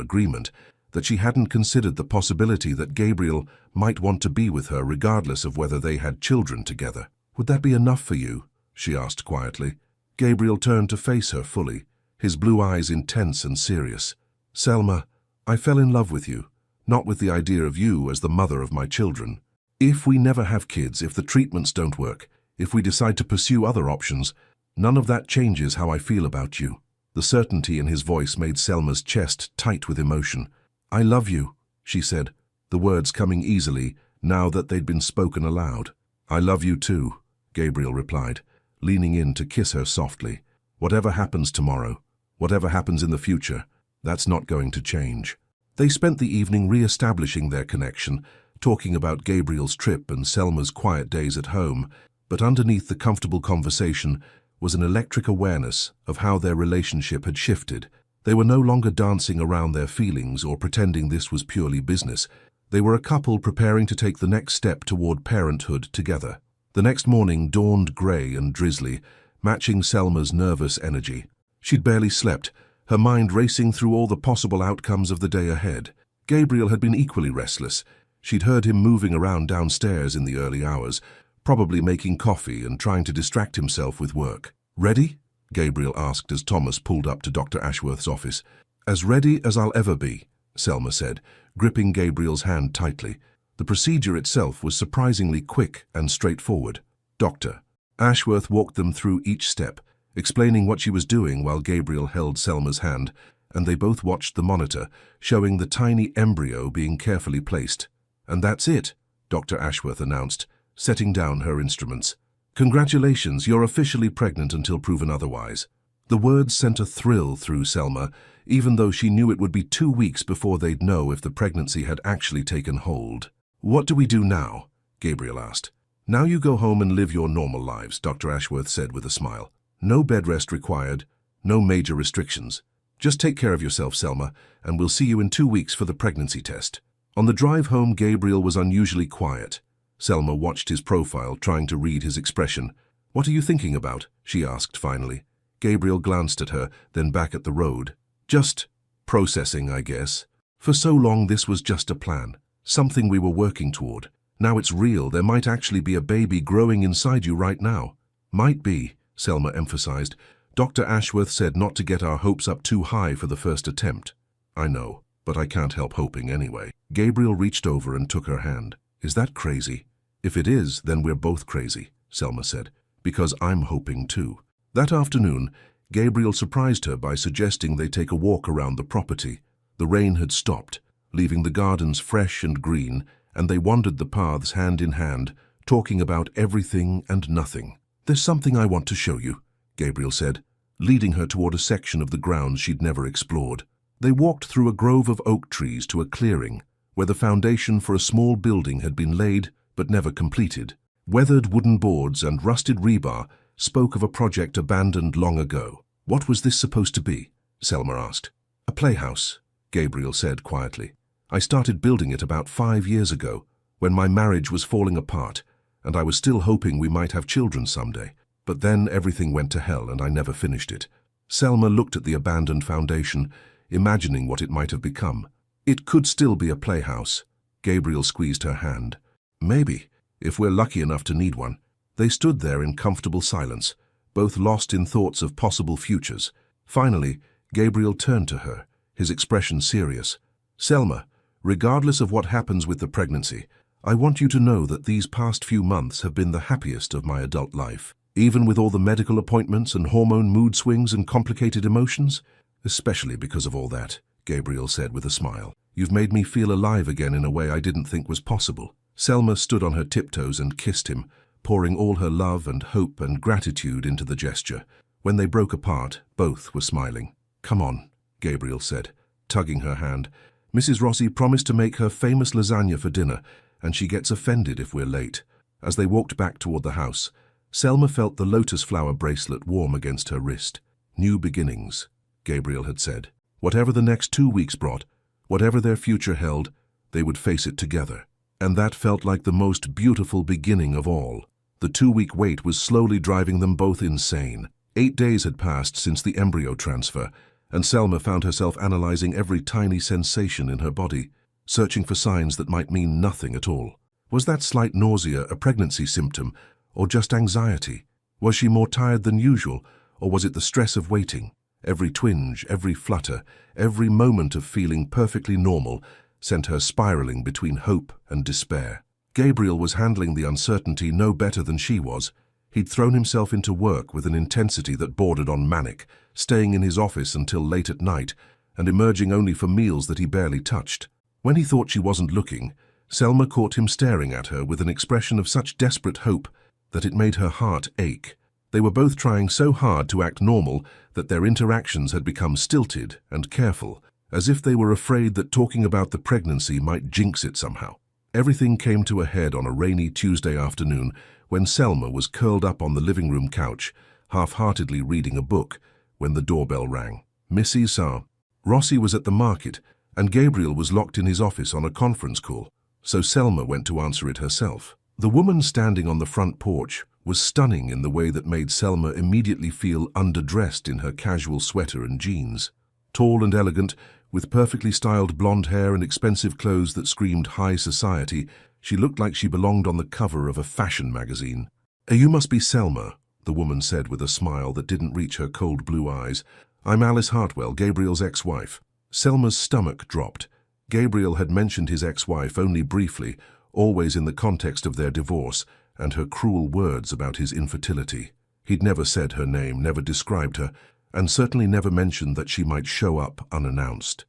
Speaker 1: agreement, that she hadn't considered the possibility that Gabriel might want to be with her regardless of whether they had children together. "Would that be enough for you?" she asked quietly. Gabriel turned to face her fully, his blue eyes intense and serious. Selma, I fell in love with you, not with the idea of you as the mother of my children. If we never have kids, if the treatments don't work, if we decide to pursue other options, none of that changes how I feel about you. The certainty in his voice made Selma's chest tight with emotion. I love you, she said, the words coming easily now that they'd been spoken aloud. I love you too, Gabriel replied, leaning in to kiss her softly. Whatever happens tomorrow, whatever happens in the future, that's not going to change. They spent the evening re-establishing their connection, talking about Gabriel's trip and Selma's quiet days at home, but underneath the comfortable conversation was an electric awareness of how their relationship had shifted. They were no longer dancing around their feelings or pretending this was purely business. They were a couple preparing to take the next step toward parenthood together. The next morning dawned grey and drizzly, matching Selma's nervous energy. She'd barely slept, her mind racing through all the possible outcomes of the day ahead. Gabriel had been equally restless. She'd heard him moving around downstairs in the early hours, probably making coffee and trying to distract himself with work. Ready? Gabriel asked as Thomas pulled up to Dr. Ashworth's office. As ready as I'll ever be, Selma said, gripping Gabriel's hand tightly. The procedure itself was surprisingly quick and straightforward. Dr. Ashworth walked them through each step, explaining what she was doing while Gabriel held Selma's hand, and they both watched the monitor, showing the tiny embryo being carefully placed. And that's it, Dr. Ashworth announced, setting down her instruments. Congratulations, you're officially pregnant until proven otherwise. The words sent a thrill through Selma, even though she knew it would be 2 weeks before they'd know if the pregnancy had actually taken hold. What do we do now? Gabriel asked. Now you go home and live your normal lives, Dr. Ashworth said with a smile. No bed rest required, no major restrictions. Just take care of yourself, Selma, and we'll see you in 2 weeks for the pregnancy test. On the drive home, Gabriel was unusually quiet. Selma watched his profile, trying to read his expression. What are you thinking about? She asked finally. Gabriel glanced at her, then back at the road. Just processing, I guess. For so long this was just a plan, something we were working toward. Now it's real. There might actually be a baby growing inside you right now. Might be, Selma emphasized. Dr. Ashworth said not to get our hopes up too high for the first attempt. I know, but I can't help hoping anyway. Gabriel reached over and took her hand. Is that crazy? If it is, then we're both crazy, Selma said, because I'm hoping too. That afternoon, Gabriel surprised her by suggesting they take a walk around the property. The rain had stopped, leaving the gardens fresh and green, and they wandered the paths hand in hand, talking about everything and nothing. There's something I want to show you, Gabriel said, leading her toward a section of the grounds she'd never explored. They walked through a grove of oak trees to a clearing, where the foundation for a small building had been laid but never completed. Weathered wooden boards and rusted rebar spoke of a project abandoned long ago. What was this supposed to be? Selma asked. A playhouse, Gabriel said quietly. I started building it about 5 years ago, when my marriage was falling apart, and I was still hoping we might have children someday. But then everything went to hell and I never finished it. Selma looked at the abandoned foundation, imagining what it might have become. It could still be a playhouse. Gabriel squeezed her hand. Maybe, if we're lucky enough to need one. They stood there in comfortable silence, both lost in thoughts of possible futures. Finally, Gabriel turned to her, his expression serious. Selma, regardless of what happens with the pregnancy, I want you to know that these past few months have been the happiest of my adult life. Even with all the medical appointments and hormone mood swings and complicated emotions? Especially because of all that, Gabriel said with a smile. You've made me feel alive again in a way I didn't think was possible. Selma stood on her tiptoes and kissed him, pouring all her love and hope and gratitude into the gesture. When they broke apart, both were smiling. Come on, Gabriel said, tugging her hand. Mrs. Rossi promised to make her famous lasagna for dinner, and she gets offended if we're late. As they walked back toward the house, Selma felt the lotus flower bracelet warm against her wrist. New beginnings, Gabriel had said. Whatever the next 2 weeks brought, whatever their future held, they would face it together. And that felt like the most beautiful beginning of all. The 2-week wait was slowly driving them both insane. 8 days had passed since the embryo transfer, and Selma found herself analyzing every tiny sensation in her body, searching for signs that might mean nothing at all. Was that slight nausea a pregnancy symptom, or just anxiety? Was she more tired than usual, or was it the stress of waiting? Every twinge, every flutter, every moment of feeling perfectly normal sent her spiraling between hope and despair. Gabriel was handling the uncertainty no better than she was. He'd thrown himself into work with an intensity that bordered on manic, staying in his office until late at night and emerging only for meals that he barely touched. When he thought she wasn't looking, Selma caught him staring at her with an expression of such desperate hope that it made her heart ache. They were both trying so hard to act normal that their interactions had become stilted and careful, as if they were afraid that talking about the pregnancy might jinx it somehow. Everything came to a head on a rainy Tuesday afternoon when Selma was curled up on the living room couch, half-heartedly reading a book, when the doorbell rang. Mrs. Saar. Rossi was at the market, and Gabriel was locked in his office on a conference call, so Selma went to answer it herself. The woman standing on the front porch was stunning in the way that made Selma immediately feel underdressed in her casual sweater and jeans. Tall and elegant, with perfectly styled blonde hair and expensive clothes that screamed high society, she looked like she belonged on the cover of a fashion magazine. "You must be Selma," the woman said with a smile that didn't reach her cold blue eyes. "I'm Alice Hartwell, Gabriel's ex-wife." Selma's stomach dropped. Gabriel had mentioned his ex-wife only briefly, always in the context of their divorce, and her cruel words about his infertility. He'd never said her name, never described her, and certainly never mentioned that she might show up unannounced.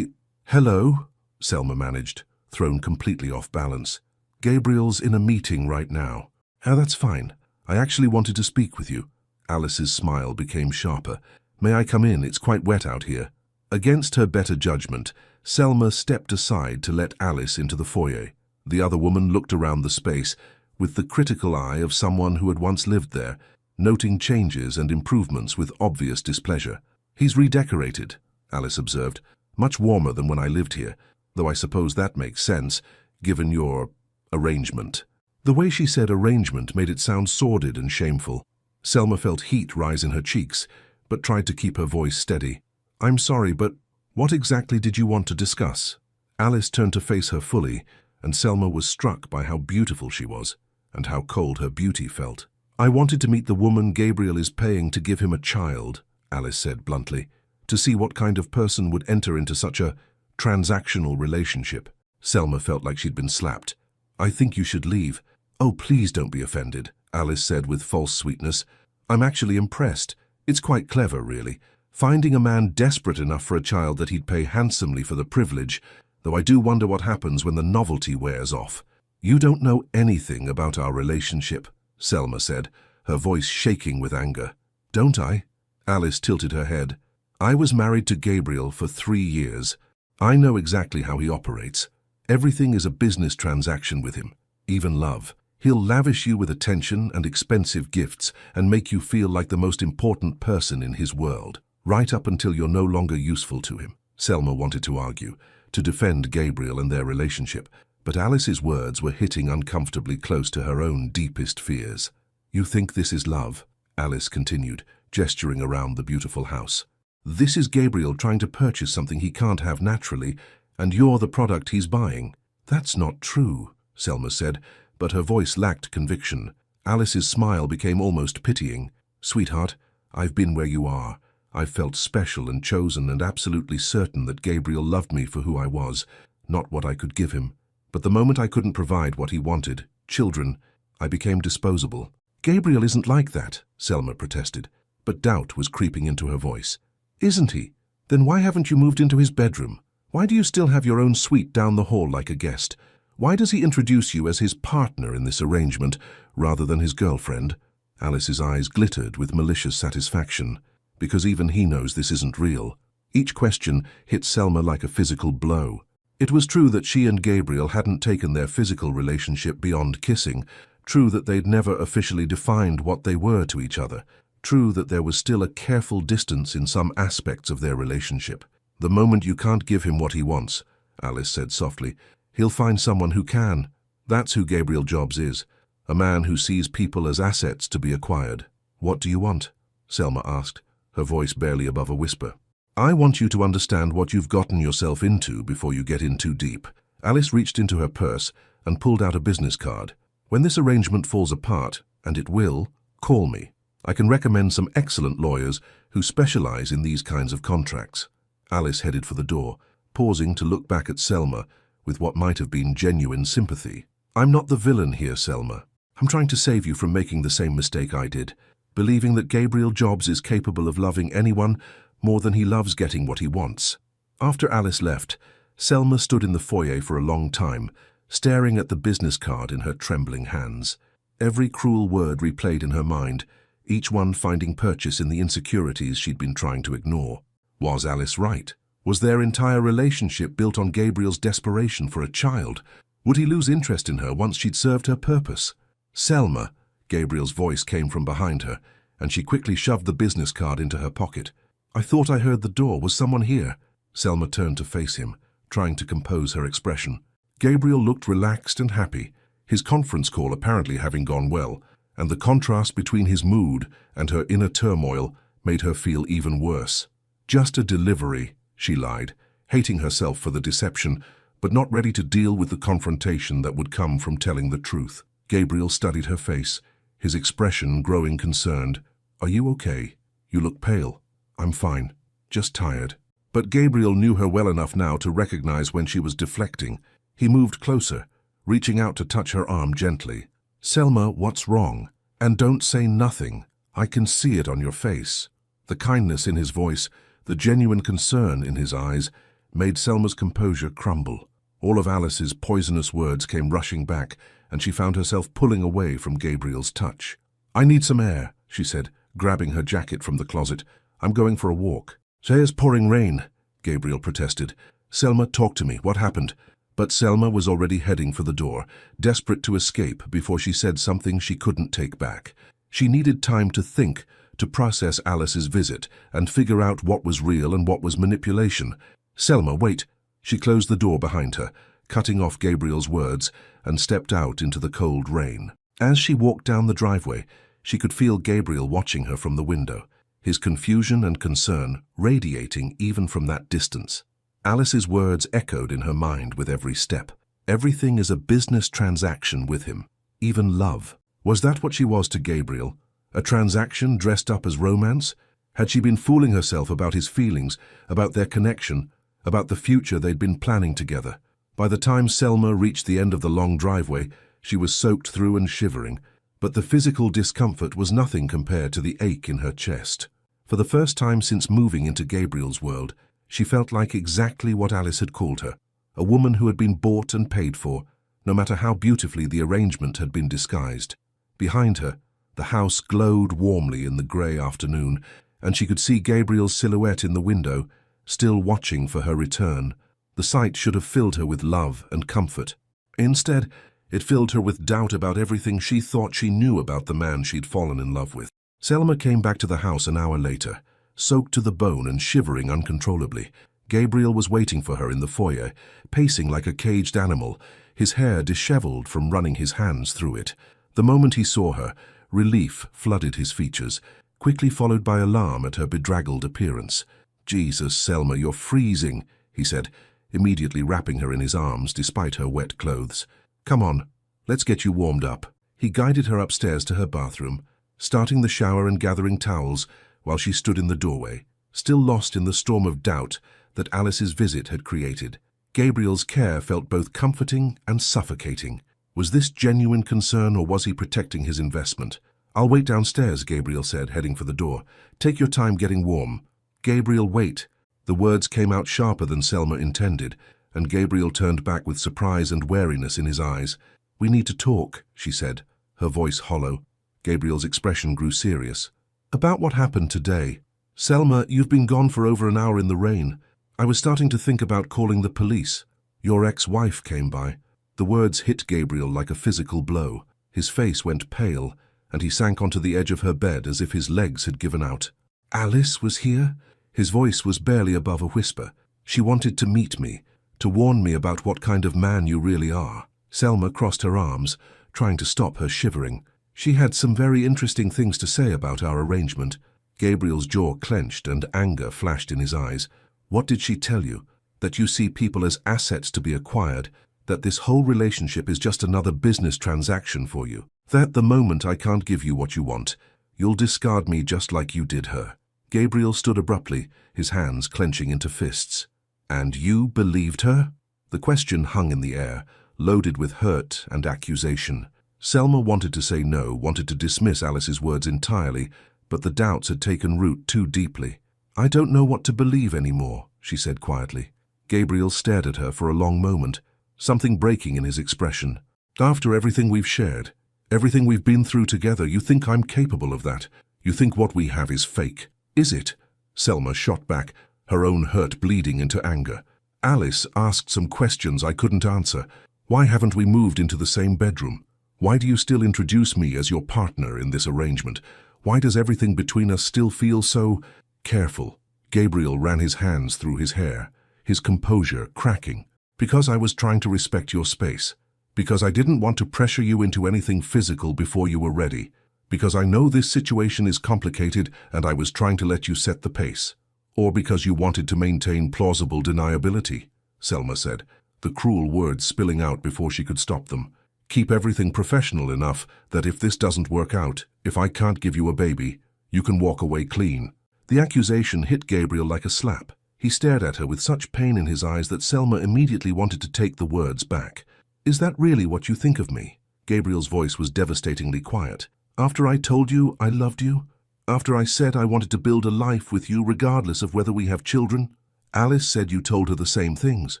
Speaker 1: Hello, Selma managed, thrown completely off balance. "Gabriel's in a meeting right now." That's fine. I actually wanted to speak with you." Alice's smile became sharper. "May I come in? It's quite wet out here." Against her better judgment, Selma stepped aside to let Alice into the foyer. The other woman looked around the space with the critical eye of someone who had once lived there, noting changes and improvements with obvious displeasure. "He's redecorated," Alice observed. "Much warmer than when I lived here, though I suppose that makes sense, given your arrangement." The way she said arrangement made it sound sordid and shameful. Selma felt heat rise in her cheeks, but tried to keep her voice steady. "I'm sorry, but what exactly did you want to discuss?" Alice turned to face her fully, and Selma was struck by how beautiful she was, and how cold her beauty felt. "I wanted to meet the woman Gabriel is paying to give him a child," Alice said bluntly, "to see what kind of person would enter into such a transactional relationship." Selma felt like she'd been slapped. "I think you should leave." "Oh, please don't be offended," Alice said with false sweetness. "I'm actually impressed. It's quite clever, really. Finding a man desperate enough for a child that he'd pay handsomely for the privilege, though I do wonder what happens when the novelty wears off." "You don't know anything about our relationship," Selma said, her voice shaking with anger. "Don't I?" Alice tilted her head. "I was married to Gabriel for 3 years. I know exactly how he operates. Everything is a business transaction with him, even love. He'll lavish you with attention and expensive gifts and make you feel like the most important person in his world, right up until you're no longer useful to him." Selma wanted to argue, to defend Gabriel and their relationship, but Alice's words were hitting uncomfortably close to her own deepest fears. "You think this is love?" Alice continued, gesturing around the beautiful house. "This is Gabriel trying to purchase something he can't have naturally, and you're the product he's buying." "That's not true," Selma said, but her voice lacked conviction. Alice's smile became almost pitying. "Sweetheart, I've been where you are. I've felt special and chosen and absolutely certain that Gabriel loved me for who I was, not what I could give him. But the moment I couldn't provide what he wanted, children, I became disposable." "Gabriel isn't like that," Selma protested, but doubt was creeping into her voice. "Isn't he? Then why haven't you moved into his bedroom? Why do you still have your own suite down the hall like a guest? Why does he introduce you as his partner in this arrangement rather than his girlfriend?" Alice's eyes glittered with malicious satisfaction, because even he knows this isn't real. Each question hit Selma like a physical blow. It was true that she and Gabriel hadn't taken their physical relationship beyond kissing, true that they'd never officially defined what they were to each other, true that there was still a careful distance in some aspects of their relationship. "The moment you can't give him what he wants," Alice said softly, "he'll find someone who can. That's who Gabriel Jobs is, a man who sees people as assets to be acquired." "What do you want?" Selma asked, her voice barely above a whisper. "I want you to understand what you've gotten yourself into before you get in too deep." Alice reached into her purse and pulled out a business card. "When this arrangement falls apart, and it will, Call me. I can recommend some excellent lawyers who specialize in these kinds of contracts. Alice headed for the door, pausing to look back at Selma with what might have been genuine sympathy. I'm not the villain here, Selma. I'm trying to save you from making the same mistake I did, believing that Gabriel Jobs is capable of loving anyone more than he loves getting what he wants. After Alice left, Selma stood in the foyer for a long time, staring at the business card in her trembling hands. Every cruel word replayed in her mind, each one finding purchase in the insecurities she'd been trying to ignore. Was Alice right? Was their entire relationship built on Gabriel's desperation for a child? Would he lose interest in her once she'd served her purpose? Selma, Gabriel's voice came from behind her, and she quickly shoved the business card into her pocket. I thought I heard the door. Was someone here? Selma turned to face him, trying to compose her expression. Gabriel looked relaxed and happy, his conference call apparently having gone well, and the contrast between his mood and her inner turmoil made her feel even worse. Just a delivery, she lied, hating herself for the deception, but not ready to deal with the confrontation that would come from telling the truth. Gabriel studied her face, his expression growing concerned. Are you okay? You look pale. I'm fine, just tired. But Gabriel knew her well enough now to recognize when she was deflecting. He moved closer, reaching out to touch her arm gently. Selma, what's wrong? And don't say nothing. I can see it on your face. The kindness in his voice, the genuine concern in his eyes, made Selma's composure crumble. All of Alice's poisonous words came rushing back, and she found herself pulling away from Gabriel's touch. I need some air, she said, grabbing her jacket from the closet. I'm going for a walk. There's pouring rain, Gabriel protested. Selma, talk to me. What happened? But Selma was already heading for the door, desperate to escape before she said something she couldn't take back. She needed time to think, to process Alice's visit, and figure out what was real and what was manipulation. Selma, wait. She closed the door behind her, cutting off Gabriel's words, and stepped out into the cold rain. As she walked down the driveway, she could feel Gabriel watching her from the window, his confusion and concern radiating even from that distance. Alice's words echoed in her mind with every step. Everything is a business transaction with him, even love. Was that what she was to Gabriel? A transaction dressed up as romance? Had she been fooling herself about his feelings, about their connection, about the future they'd been planning together? By the time Selma reached the end of the long driveway, she was soaked through and shivering, but the physical discomfort was nothing compared to the ache in her chest. For the first time since moving into Gabriel's world, she felt like exactly what Alice had called her, a woman who had been bought and paid for, no matter how beautifully the arrangement had been disguised. Behind her, the house glowed warmly in the grey afternoon, and she could see Gabriel's silhouette in the window, still watching for her return. The sight should have filled her with love and comfort. Instead, it filled her with doubt about everything she thought she knew about the man she'd fallen in love with. Selma came back to the house an hour later, soaked to the bone and shivering uncontrollably. Gabriel was waiting for her in the foyer, pacing like a caged animal, his hair disheveled from running his hands through it. The moment he saw her, relief flooded his features, quickly followed by alarm at her bedraggled appearance. Jesus, Selma, you're freezing, he said, immediately wrapping her in his arms despite her wet clothes. Come on, let's get you warmed up. He guided her upstairs to her bathroom, starting the shower and gathering towels while she stood in the doorway, still lost in the storm of doubt that Alice's visit had created. Gabriel's care felt both comforting and suffocating. Was this genuine concern, or was he protecting his investment? I'll wait downstairs, Gabriel said, heading for the door. Take your time getting warm. Gabriel, wait. The words came out sharper than Selma intended, and Gabriel turned back with surprise and wariness in his eyes. We need to talk, she said, her voice hollow. Gabriel's expression grew serious. About what happened today. Selma, you've been gone for over an hour in the rain. I was starting to think about calling the police. Your ex-wife came by. The words hit Gabriel like a physical blow. His face went pale, and he sank onto the edge of her bed as if his legs had given out. Alice was here? His voice was barely above a whisper. She wanted to meet me, to warn me about what kind of man you really are. Selma crossed her arms, trying to stop her shivering. She had some very interesting things to say about our arrangement. Gabriel's jaw clenched and anger flashed in his eyes. What did she tell you? That you see people as assets to be acquired? That this whole relationship is just another business transaction for you? That the moment I can't give you what you want, you'll discard me just like you did her. Gabriel stood abruptly, his hands clenching into fists. And you believed her? The question hung in the air, loaded with hurt and accusation. Selma wanted to say no, wanted to dismiss Alice's words entirely, but the doubts had taken root too deeply. I don't know what to believe anymore, she said quietly. Gabriel stared at her for a long moment, something breaking in his expression. After everything we've shared, everything we've been through together, you think I'm capable of that? You think what we have is fake? Is it? Selma shot back, her own hurt bleeding into anger. Alice asked some questions I couldn't answer. Why haven't we moved into the same bedroom? Why do you still introduce me as your partner in this arrangement? Why does everything between us still feel so careful? Gabriel ran his hands through his hair, his composure cracking. Because I was trying to respect your space. Because I didn't want to pressure you into anything physical before you were ready. Because I know this situation is complicated and I was trying to let you set the pace. Or because you wanted to maintain plausible deniability, Selma said, the cruel words spilling out before she could stop them. Keep everything professional enough that if this doesn't work out, if I can't give you a baby, you can walk away clean. The accusation hit Gabriel like a slap. He stared at her with such pain in his eyes that Selma immediately wanted to take the words back. Is that really what you think of me? Gabriel's voice was devastatingly quiet. After I told you I loved you? After I said I wanted to build a life with you regardless of whether we have children? Alice said you told her the same things.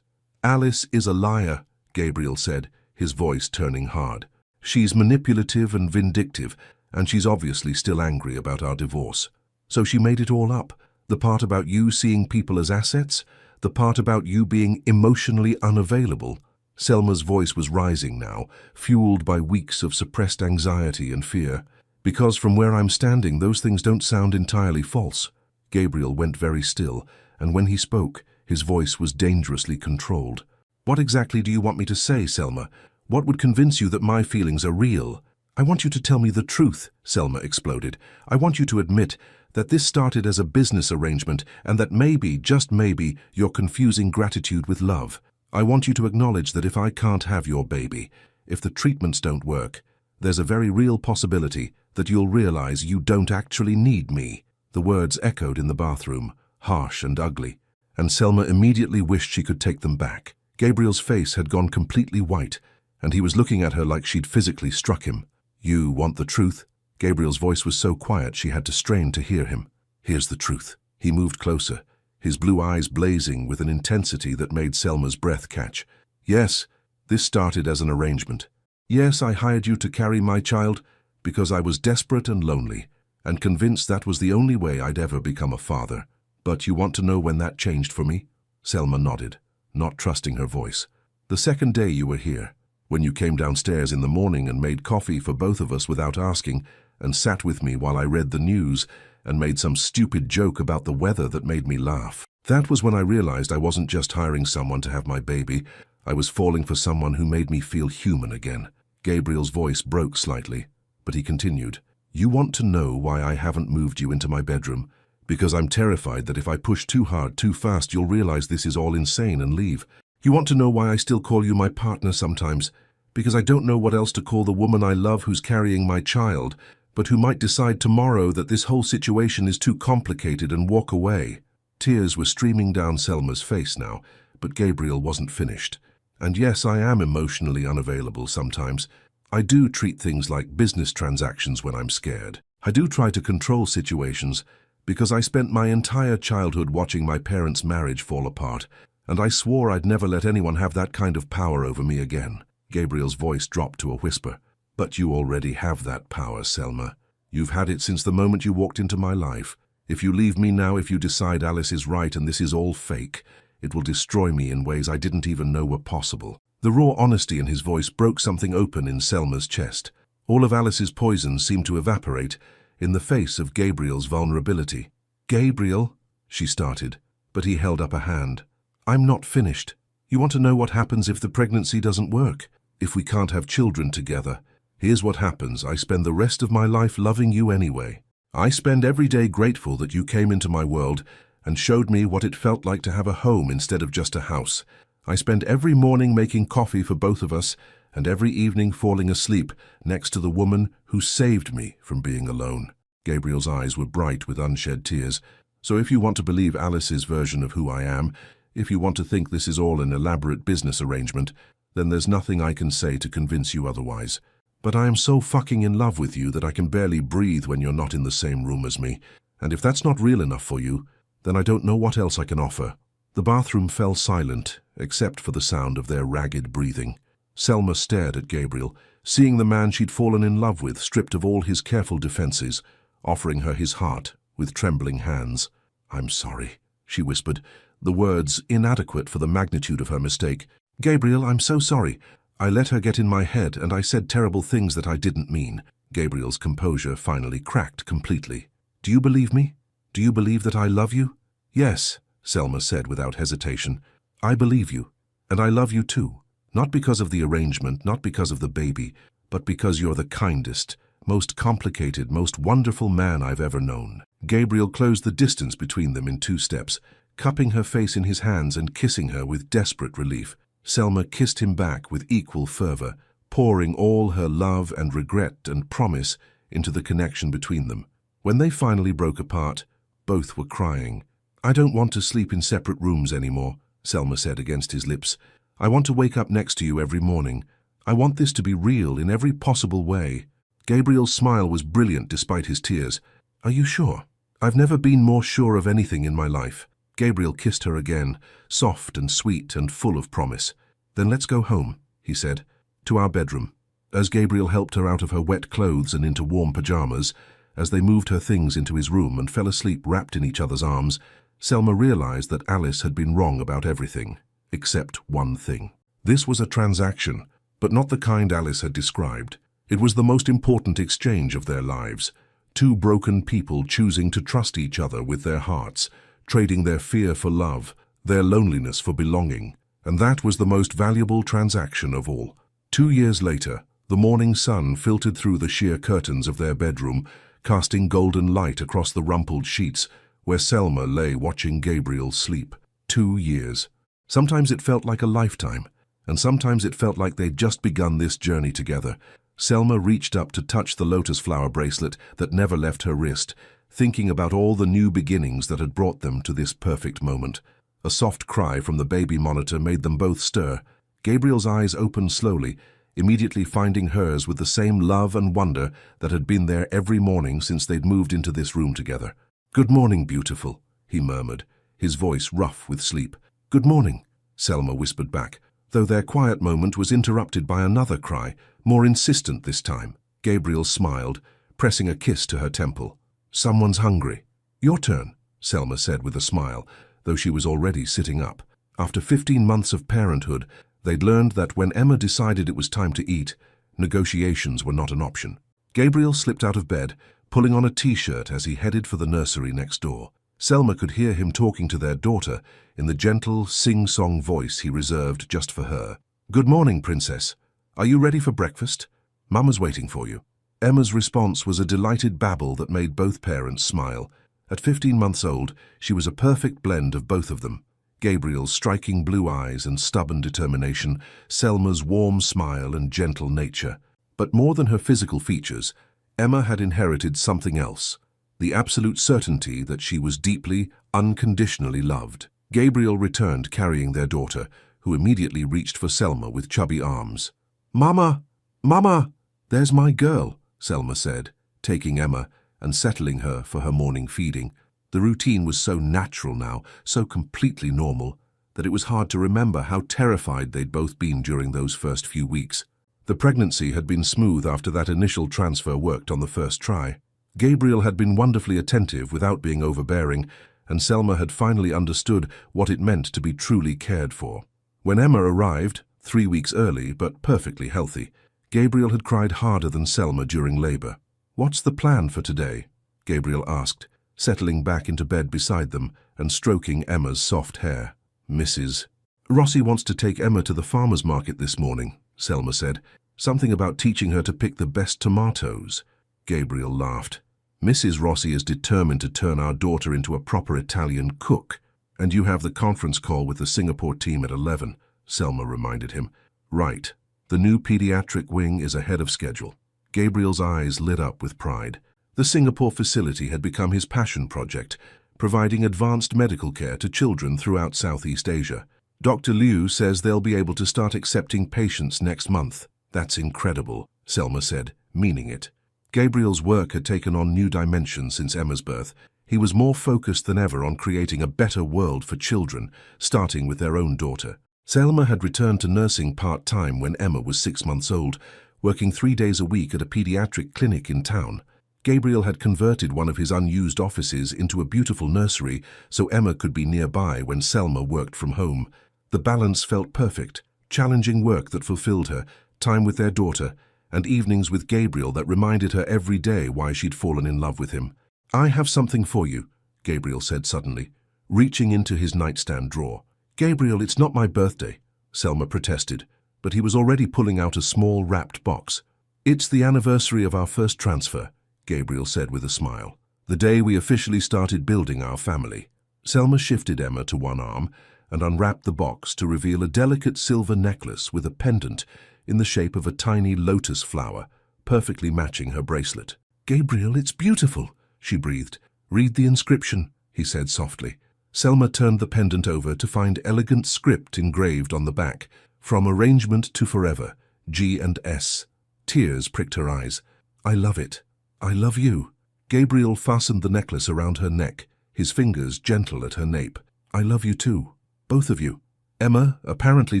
Speaker 1: Alice is a liar, Gabriel said, his voice turning hard. She's manipulative and vindictive, and she's obviously still angry about our divorce. So she made it all up. The part about you seeing people as assets, the part about you being emotionally unavailable. Selma's voice was rising now, fueled by weeks of suppressed anxiety and fear. Because from where I'm standing, those things don't sound entirely false. Gabriel went very still, and when he spoke, his voice was dangerously controlled. What exactly do you want me to say, Selma? What would convince you that my feelings are real? I want you to tell me the truth, Selma exploded. I want you to admit that this started as a business arrangement and that maybe, just maybe, you're confusing gratitude with love. I want you to acknowledge that if I can't have your baby, if the treatments don't work, there's a very real possibility that you'll realize you don't actually need me. The words echoed in the bathroom, harsh and ugly, and Selma immediately wished she could take them back. Gabriel's face had gone completely white, and he was looking at her like she'd physically struck him. You want the truth? Gabriel's voice was so quiet she had to strain to hear him. Here's the truth. He moved closer, his blue eyes blazing with an intensity that made Selma's breath catch. Yes, this started as an arrangement. Yes, I hired you to carry my child because I was desperate and lonely, and convinced that was the only way I'd ever become a father. But you want to know when that changed for me? Selma nodded, not trusting her voice. The second day you were here, when you came downstairs in the morning and made coffee for both of us without asking, and sat with me while I read the news and made some stupid joke about the weather that made me laugh. That was when I realized I wasn't just hiring someone to have my baby, I was falling for someone who made me feel human again. Gabriel's voice broke slightly, but he continued. You want to know why I haven't moved you into my bedroom? Because I'm terrified that if I push too hard, too fast, you'll realize this is all insane and leave. You want to know why I still call you my partner sometimes? Because I don't know what else to call the woman I love who's carrying my child, but who might decide tomorrow that this whole situation is too complicated and walk away. Tears were streaming down Selma's face now, but Gabriel wasn't finished. And yes, I am emotionally unavailable sometimes. I do treat things like business transactions when I'm scared. I do try to control situations, because I spent my entire childhood watching my parents' marriage fall apart, and I swore I'd never let anyone have that kind of power over me again. Gabriel's voice dropped to a whisper. But you already have that power, Selma. You've had it since the moment you walked into my life. If you leave me now, if you decide Alice is right and this is all fake, it will destroy me in ways I didn't even know were possible. The raw honesty in his voice broke something open in Selma's chest. All of Alice's poison seemed to evaporate in the face of Gabriel's vulnerability. Gabriel, she started, but he held up a hand. I'm not finished. You want to know what happens if the pregnancy doesn't work? If we can't have children together? Here's what happens. I spend the rest of my life loving you anyway. I spend every day grateful that you came into my world and showed me what it felt like to have a home instead of just a house. I spend every morning making coffee for both of us and every evening falling asleep next to the woman who saved me from being alone. Gabriel's eyes were bright with unshed tears. So if you want to believe Alice's version of who I am, if you want to think this is all an elaborate business arrangement, then there's nothing I can say to convince you otherwise. But I am so fucking in love with you that I can barely breathe when you're not in the same room as me. And if that's not real enough for you, then I don't know what else I can offer. The bathroom fell silent, except for the sound of their ragged breathing. Selma stared at Gabriel, seeing the man she'd fallen in love with stripped of all his careful defenses, offering her his heart with trembling hands. "I'm sorry," she whispered, the words inadequate for the magnitude of her mistake. "Gabriel, I'm so sorry. I let her get in my head and I said terrible things that I didn't mean." Gabriel's composure finally cracked completely. "Do you believe me? Do you believe that I love you?" "Yes," Selma said without hesitation. "I believe you, and I love you too. Not because of the arrangement, not because of the baby, but because you're the kindest, most complicated, most wonderful man I've ever known." Gabriel closed the distance between them in 2 steps, cupping her face in his hands and kissing her with desperate relief. Selma kissed him back with equal fervor, pouring all her love and regret and promise into the connection between them. When they finally broke apart, both were crying. "I don't want to sleep in separate rooms anymore," Selma said against his lips. "I want to wake up next to you every morning. I want this to be real in every possible way." Gabriel's smile was brilliant despite his tears. "Are you sure?" "I've never been more sure of anything in my life." Gabriel kissed her again, soft and sweet and full of promise. "Then let's go home," he said, "to our bedroom." As Gabriel helped her out of her wet clothes and into warm pajamas, as they moved her things into his room and fell asleep wrapped in each other's arms, Selma realized that Alice had been wrong about everything, except one thing. This was a transaction, but not the kind Alice had described. It was the most important exchange of their lives. 2 broken people choosing to trust each other with their hearts, trading their fear for love, their loneliness for belonging. And that was the most valuable transaction of all. 2 years later, the morning sun filtered through the sheer curtains of their bedroom, casting golden light across the rumpled sheets, where Selma lay watching Gabriel sleep. 2 years. Sometimes it felt like a lifetime, and sometimes it felt like they'd just begun this journey together. Selma reached up to touch the lotus flower bracelet that never left her wrist, thinking about all the new beginnings that had brought them to this perfect moment. A soft cry from the baby monitor made them both stir. Gabriel's eyes opened slowly, immediately finding hers with the same love and wonder that had been there every morning since they'd moved into this room together. "Good morning, beautiful," he murmured, his voice rough with sleep. "Good morning," Selma whispered back, though their quiet moment was interrupted by another cry, more insistent this time. Gabriel smiled, pressing a kiss to her temple. "Someone's hungry." "Your turn," Selma said with a smile, though she was already sitting up. After 15 months of parenthood, they'd learned that when Emma decided it was time to eat, negotiations were not an option. Gabriel slipped out of bed, pulling on a t-shirt as he headed for the nursery next door. Selma could hear him talking to their daughter in the gentle, sing-song voice he reserved just for her. "Good morning, princess. Are you ready for breakfast? Mama's waiting for you." Emma's response was a delighted babble that made both parents smile. At 15 months old, she was a perfect blend of both of them. Gabriel's striking blue eyes and stubborn determination, Selma's warm smile and gentle nature. But more than her physical features, Emma had inherited something else, the absolute certainty that she was deeply, unconditionally loved. Gabriel returned carrying their daughter, who immediately reached for Selma with chubby arms. "Mama! Mama! There's my girl," Selma said, taking Emma and settling her for her morning feeding. The routine was so natural now, so completely normal, that it was hard to remember how terrified they'd both been during those first few weeks. The pregnancy had been smooth after that initial transfer worked on the first try. Gabriel had been wonderfully attentive without being overbearing, and Selma had finally understood what it meant to be truly cared for. When Emma arrived, 3 weeks early but perfectly healthy, Gabriel had cried harder than Selma during labor. "What's the plan for today?" Gabriel asked, settling back into bed beside them and stroking Emma's soft hair. "Mrs. Rossi wants to take Emma to the farmer's market this morning," Selma said. "Something about teaching her to pick the best tomatoes." Gabriel laughed. "Mrs. Rossi is determined to turn our daughter into a proper Italian cook. And you have the conference call with the Singapore team at 11, Selma reminded him. "Right," The new pediatric wing is ahead of schedule. Gabriel's eyes lit up with pride. The Singapore facility had become his passion project, providing advanced medical care to children throughout Southeast Asia. Dr. Liu says they'll be able to start accepting patients next month. That's incredible, Selma said, meaning it. Gabriel's work had taken on new dimensions since Emma's birth. He was more focused than ever on creating a better world for children, starting with their own daughter. Selma had returned to nursing part-time when Emma was 6 months old, working 3 days a week at a pediatric clinic in town. Gabriel had converted one of his unused offices into a beautiful nursery so Emma could be nearby when Selma worked from home. The balance felt perfect, challenging work that fulfilled her, time with their daughter, and evenings with Gabriel that reminded her every day why she'd fallen in love with him. "I have something for you," Gabriel said suddenly, reaching into his nightstand drawer. "Gabriel, it's not my birthday," Selma protested, but he was already pulling out a small wrapped box. "It's the anniversary of our first transfer," Gabriel said with a smile. "The day we officially started building our family." Selma shifted Emma to one arm and unwrapped the box to reveal a delicate silver necklace with a pendant in the shape of a tiny lotus flower, perfectly matching her bracelet. "Gabriel, it's beautiful," she breathed. "Read the inscription," he said softly. Selma turned the pendant over to find elegant script engraved on the back, "From arrangement to forever, G and S." Tears pricked her eyes. "I love it. I love you." Gabriel fastened the necklace around her neck, his fingers gentle at her nape. "I love you too. Both of you." Emma, apparently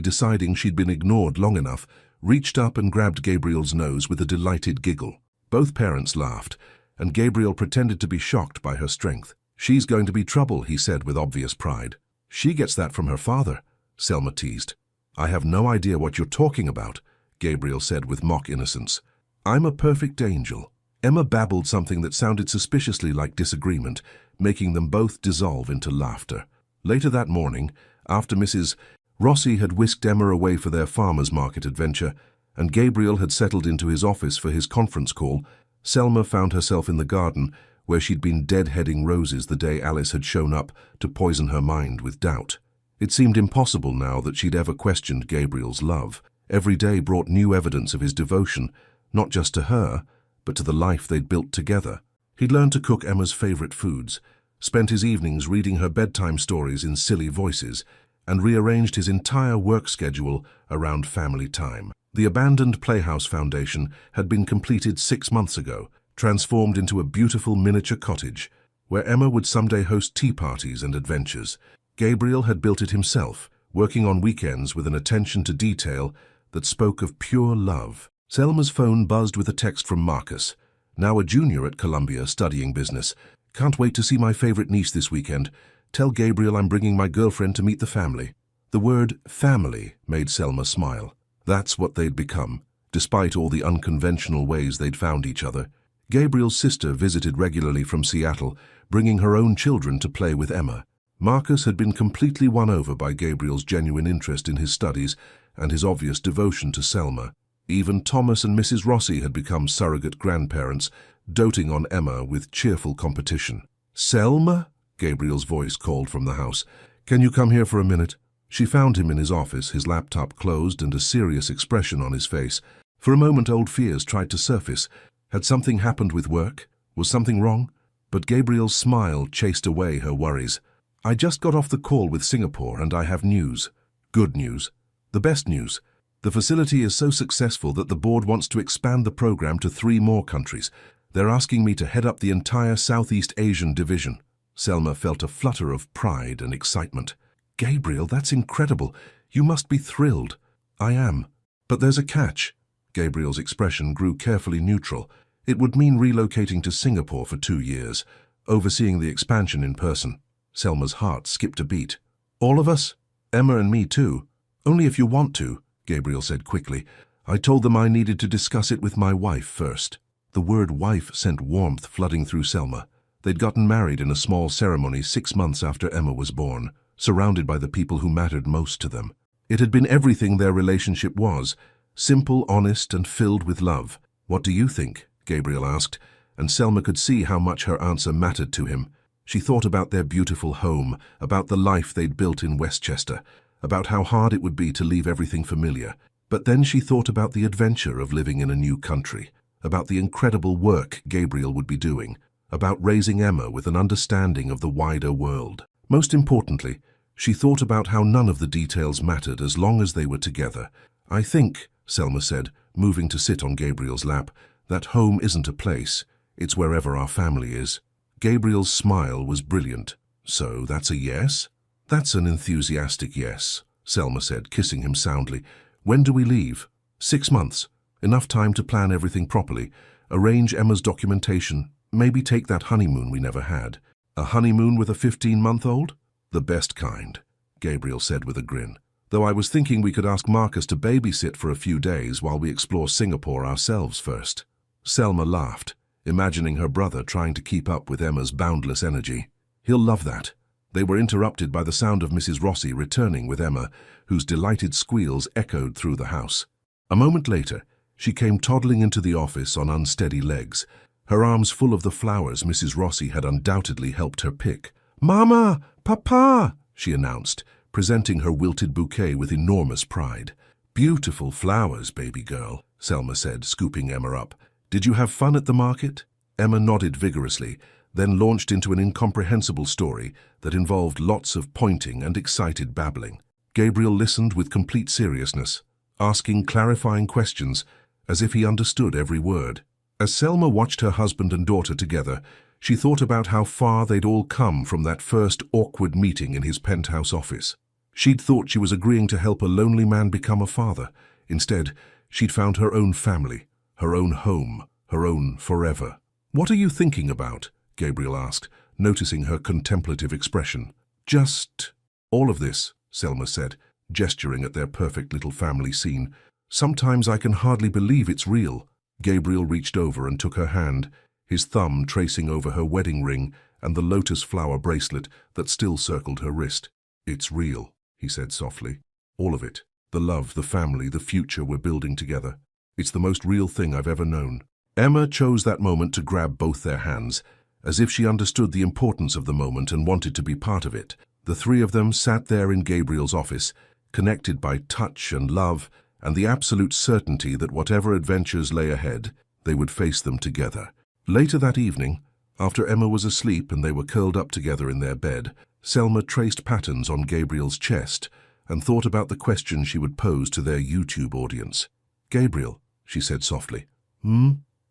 Speaker 1: deciding she'd been ignored long enough, reached up and grabbed Gabriel's nose with a delighted giggle. Both parents laughed, and Gabriel pretended to be shocked by her strength. "She's going to be trouble," he said with obvious pride. "She gets that from her father," Selma teased. "I have no idea what you're talking about," Gabriel said with mock innocence. "I'm a perfect angel." Emma babbled something that sounded suspiciously like disagreement, making them both dissolve into laughter. Later that morning, after Mrs. Rossi had whisked Emma away for their farmers' market adventure, and Gabriel had settled into his office for his conference call, Selma found herself in the garden where she'd been deadheading roses the day Alice had shown up to poison her mind with doubt. It seemed impossible now that she'd ever questioned Gabriel's love. Every day brought new evidence of his devotion, not just to her, but to the life they'd built together. He'd learned to cook Emma's favorite foods, spent his evenings reading her bedtime stories in silly voices, and rearranged his entire work schedule around family time. The abandoned Playhouse Foundation had been completed 6 months ago, transformed into a beautiful miniature cottage, where Emma would someday host tea parties and adventures. Gabriel had built it himself, working on weekends with an attention to detail that spoke of pure love. Selma's phone buzzed with a text from Marcus, now a junior at Columbia studying business. "Can't wait to see my favorite niece this weekend. Tell Gabriel I'm bringing my girlfriend to meet the family." The word family made Selma smile. That's what they'd become, despite all the unconventional ways they'd found each other. Gabriel's sister visited regularly from Seattle, bringing her own children to play with Emma. Marcus had been completely won over by Gabriel's genuine interest in his studies and his obvious devotion to Selma. Even Thomas and Mrs. Rossi had become surrogate grandparents, doting on Emma with cheerful competition. "Selma?" Gabriel's voice called from the house. "Can you come here for a minute?" She found him in his office, his laptop closed and a serious expression on his face. For a moment old fears tried to surface. Had something happened with work? Was something wrong? But Gabriel's smile chased away her worries. "I just got off the call with Singapore and I have news." "Good news." "The best news. The facility is so successful that the board wants to expand the program to 3 more countries. They're asking me to head up the entire Southeast Asian division." Selma felt a flutter of pride and excitement. "Gabriel, that's incredible. You must be thrilled." "I am. But there's a catch." Gabriel's expression grew carefully neutral. "It would mean relocating to Singapore for 2 years, overseeing the expansion in person." Selma's heart skipped a beat. "All of us?" "Emma and me too." "Only if you want to," Gabriel said quickly. "I told them I needed to discuss it with my wife first." The word wife sent warmth flooding through Selma. They'd gotten married in a small ceremony 6 months after Emma was born, surrounded by the people who mattered most to them. It had been everything their relationship was, simple, honest, and filled with love. "What do you think?" Gabriel asked, and Selma could see how much her answer mattered to him. She thought about their beautiful home, about the life they'd built in Westchester, about how hard it would be to leave everything familiar. But then she thought about the adventure of living in a new country, about the incredible work Gabriel would be doing, about raising Emma with an understanding of the wider world. Most importantly, she thought about how none of the details mattered as long as they were together. "I think," Selma said, moving to sit on Gabriel's lap, "that home isn't a place, it's wherever our family is." Gabriel's smile was brilliant. "So that's a yes?" "That's an enthusiastic yes," Selma said, kissing him soundly. "When do we leave?" 6 months. Enough time to plan everything properly, arrange Emma's documentation, maybe take that honeymoon we never had." "A honeymoon with a 15-month-old? "The best kind," Gabriel said with a grin. "Though I was thinking we could ask Marcus to babysit for a few days while we explore Singapore ourselves first." Selma laughed, imagining her brother trying to keep up with Emma's boundless energy. "He'll love that." They were interrupted by the sound of Mrs. Rossi returning with Emma, whose delighted squeals echoed through the house. A moment later, she came toddling into the office on unsteady legs, her arms full of the flowers Mrs. Rossi had undoubtedly helped her pick. "Mama! Papa!" she announced, presenting her wilted bouquet with enormous pride. "Beautiful flowers, baby girl," Selma said, scooping Emma up. "Did you have fun at the market?" Emma nodded vigorously, then launched into an incomprehensible story that involved lots of pointing and excited babbling. Gabriel listened with complete seriousness, asking clarifying questions as if he understood every word. As Selma watched her husband and daughter together, she thought about how far they'd all come from that first awkward meeting in his penthouse office. She'd thought she was agreeing to help a lonely man become a father. Instead, she'd found her own family, her own home, her own forever. "What are you thinking about?" Gabriel asked, noticing her contemplative expression. "Just all of this," Selma said, gesturing at their perfect little family scene. "Sometimes I can hardly believe it's real." Gabriel reached over and took her hand, his thumb tracing over her wedding ring and the lotus flower bracelet that still circled her wrist. "It's real," he said softly. "All of it. The love, the family, the future we're building together. It's the most real thing I've ever known." Emma chose that moment to grab both their hands, as if she understood the importance of the moment and wanted to be part of it. The three of them sat there in Gabriel's office, connected by touch and love, and the absolute certainty that whatever adventures lay ahead, they would face them together. Later that evening, after Emma was asleep and they were curled up together in their bed, Selma traced patterns on Gabriel's chest and thought about the questions she would pose to their YouTube audience. "Gabriel," she said softly,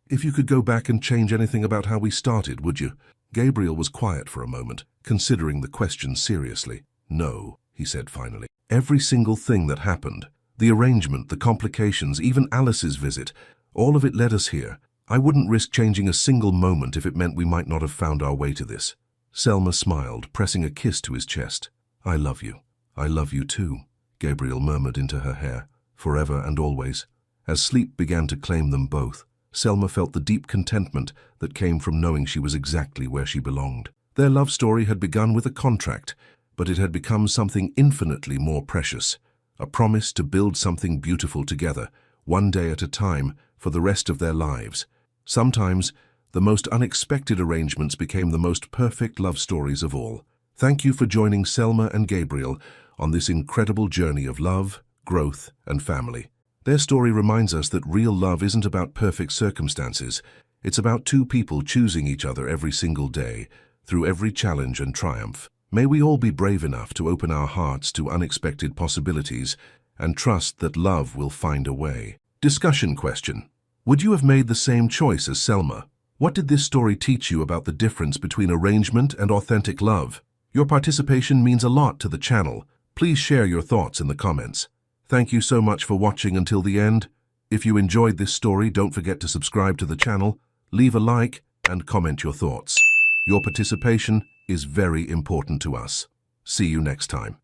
Speaker 1: "if you could go back and change anything about how we started, would you?" Gabriel was quiet for a moment, considering the question seriously. "No," he said finally. "Every single thing that happened, the arrangement, the complications, even Alice's visit, all of it led us here. I wouldn't risk changing a single moment if it meant we might not have found our way to this." Selma smiled, pressing a kiss to his chest. "I love you. I love you too," Gabriel murmured into her hair, "forever and always." As sleep began to claim them both, Selma felt the deep contentment that came from knowing she was exactly where she belonged. Their love story had begun with a contract, but it had become something infinitely more precious, a promise to build something beautiful together, one day at a time, for the rest of their lives. Sometimes, the most unexpected arrangements became the most perfect love stories of all. Thank you for joining Selma and Gabriel on this incredible journey of love, growth, and family. Their story reminds us that real love isn't about perfect circumstances. It's about two people choosing each other every single day, through every challenge and triumph. May we all be brave enough to open our hearts to unexpected possibilities and trust that love will find a way. Discussion question. Would you have made the same choice as Selma? What did this story teach you about the difference between arrangement and authentic love? Your participation means a lot to the channel. Please share your thoughts in the comments. Thank you so much for watching until the end. If you enjoyed this story, don't forget to subscribe to the channel, leave a like, and comment your thoughts. Your participation is very important to us. See you next time.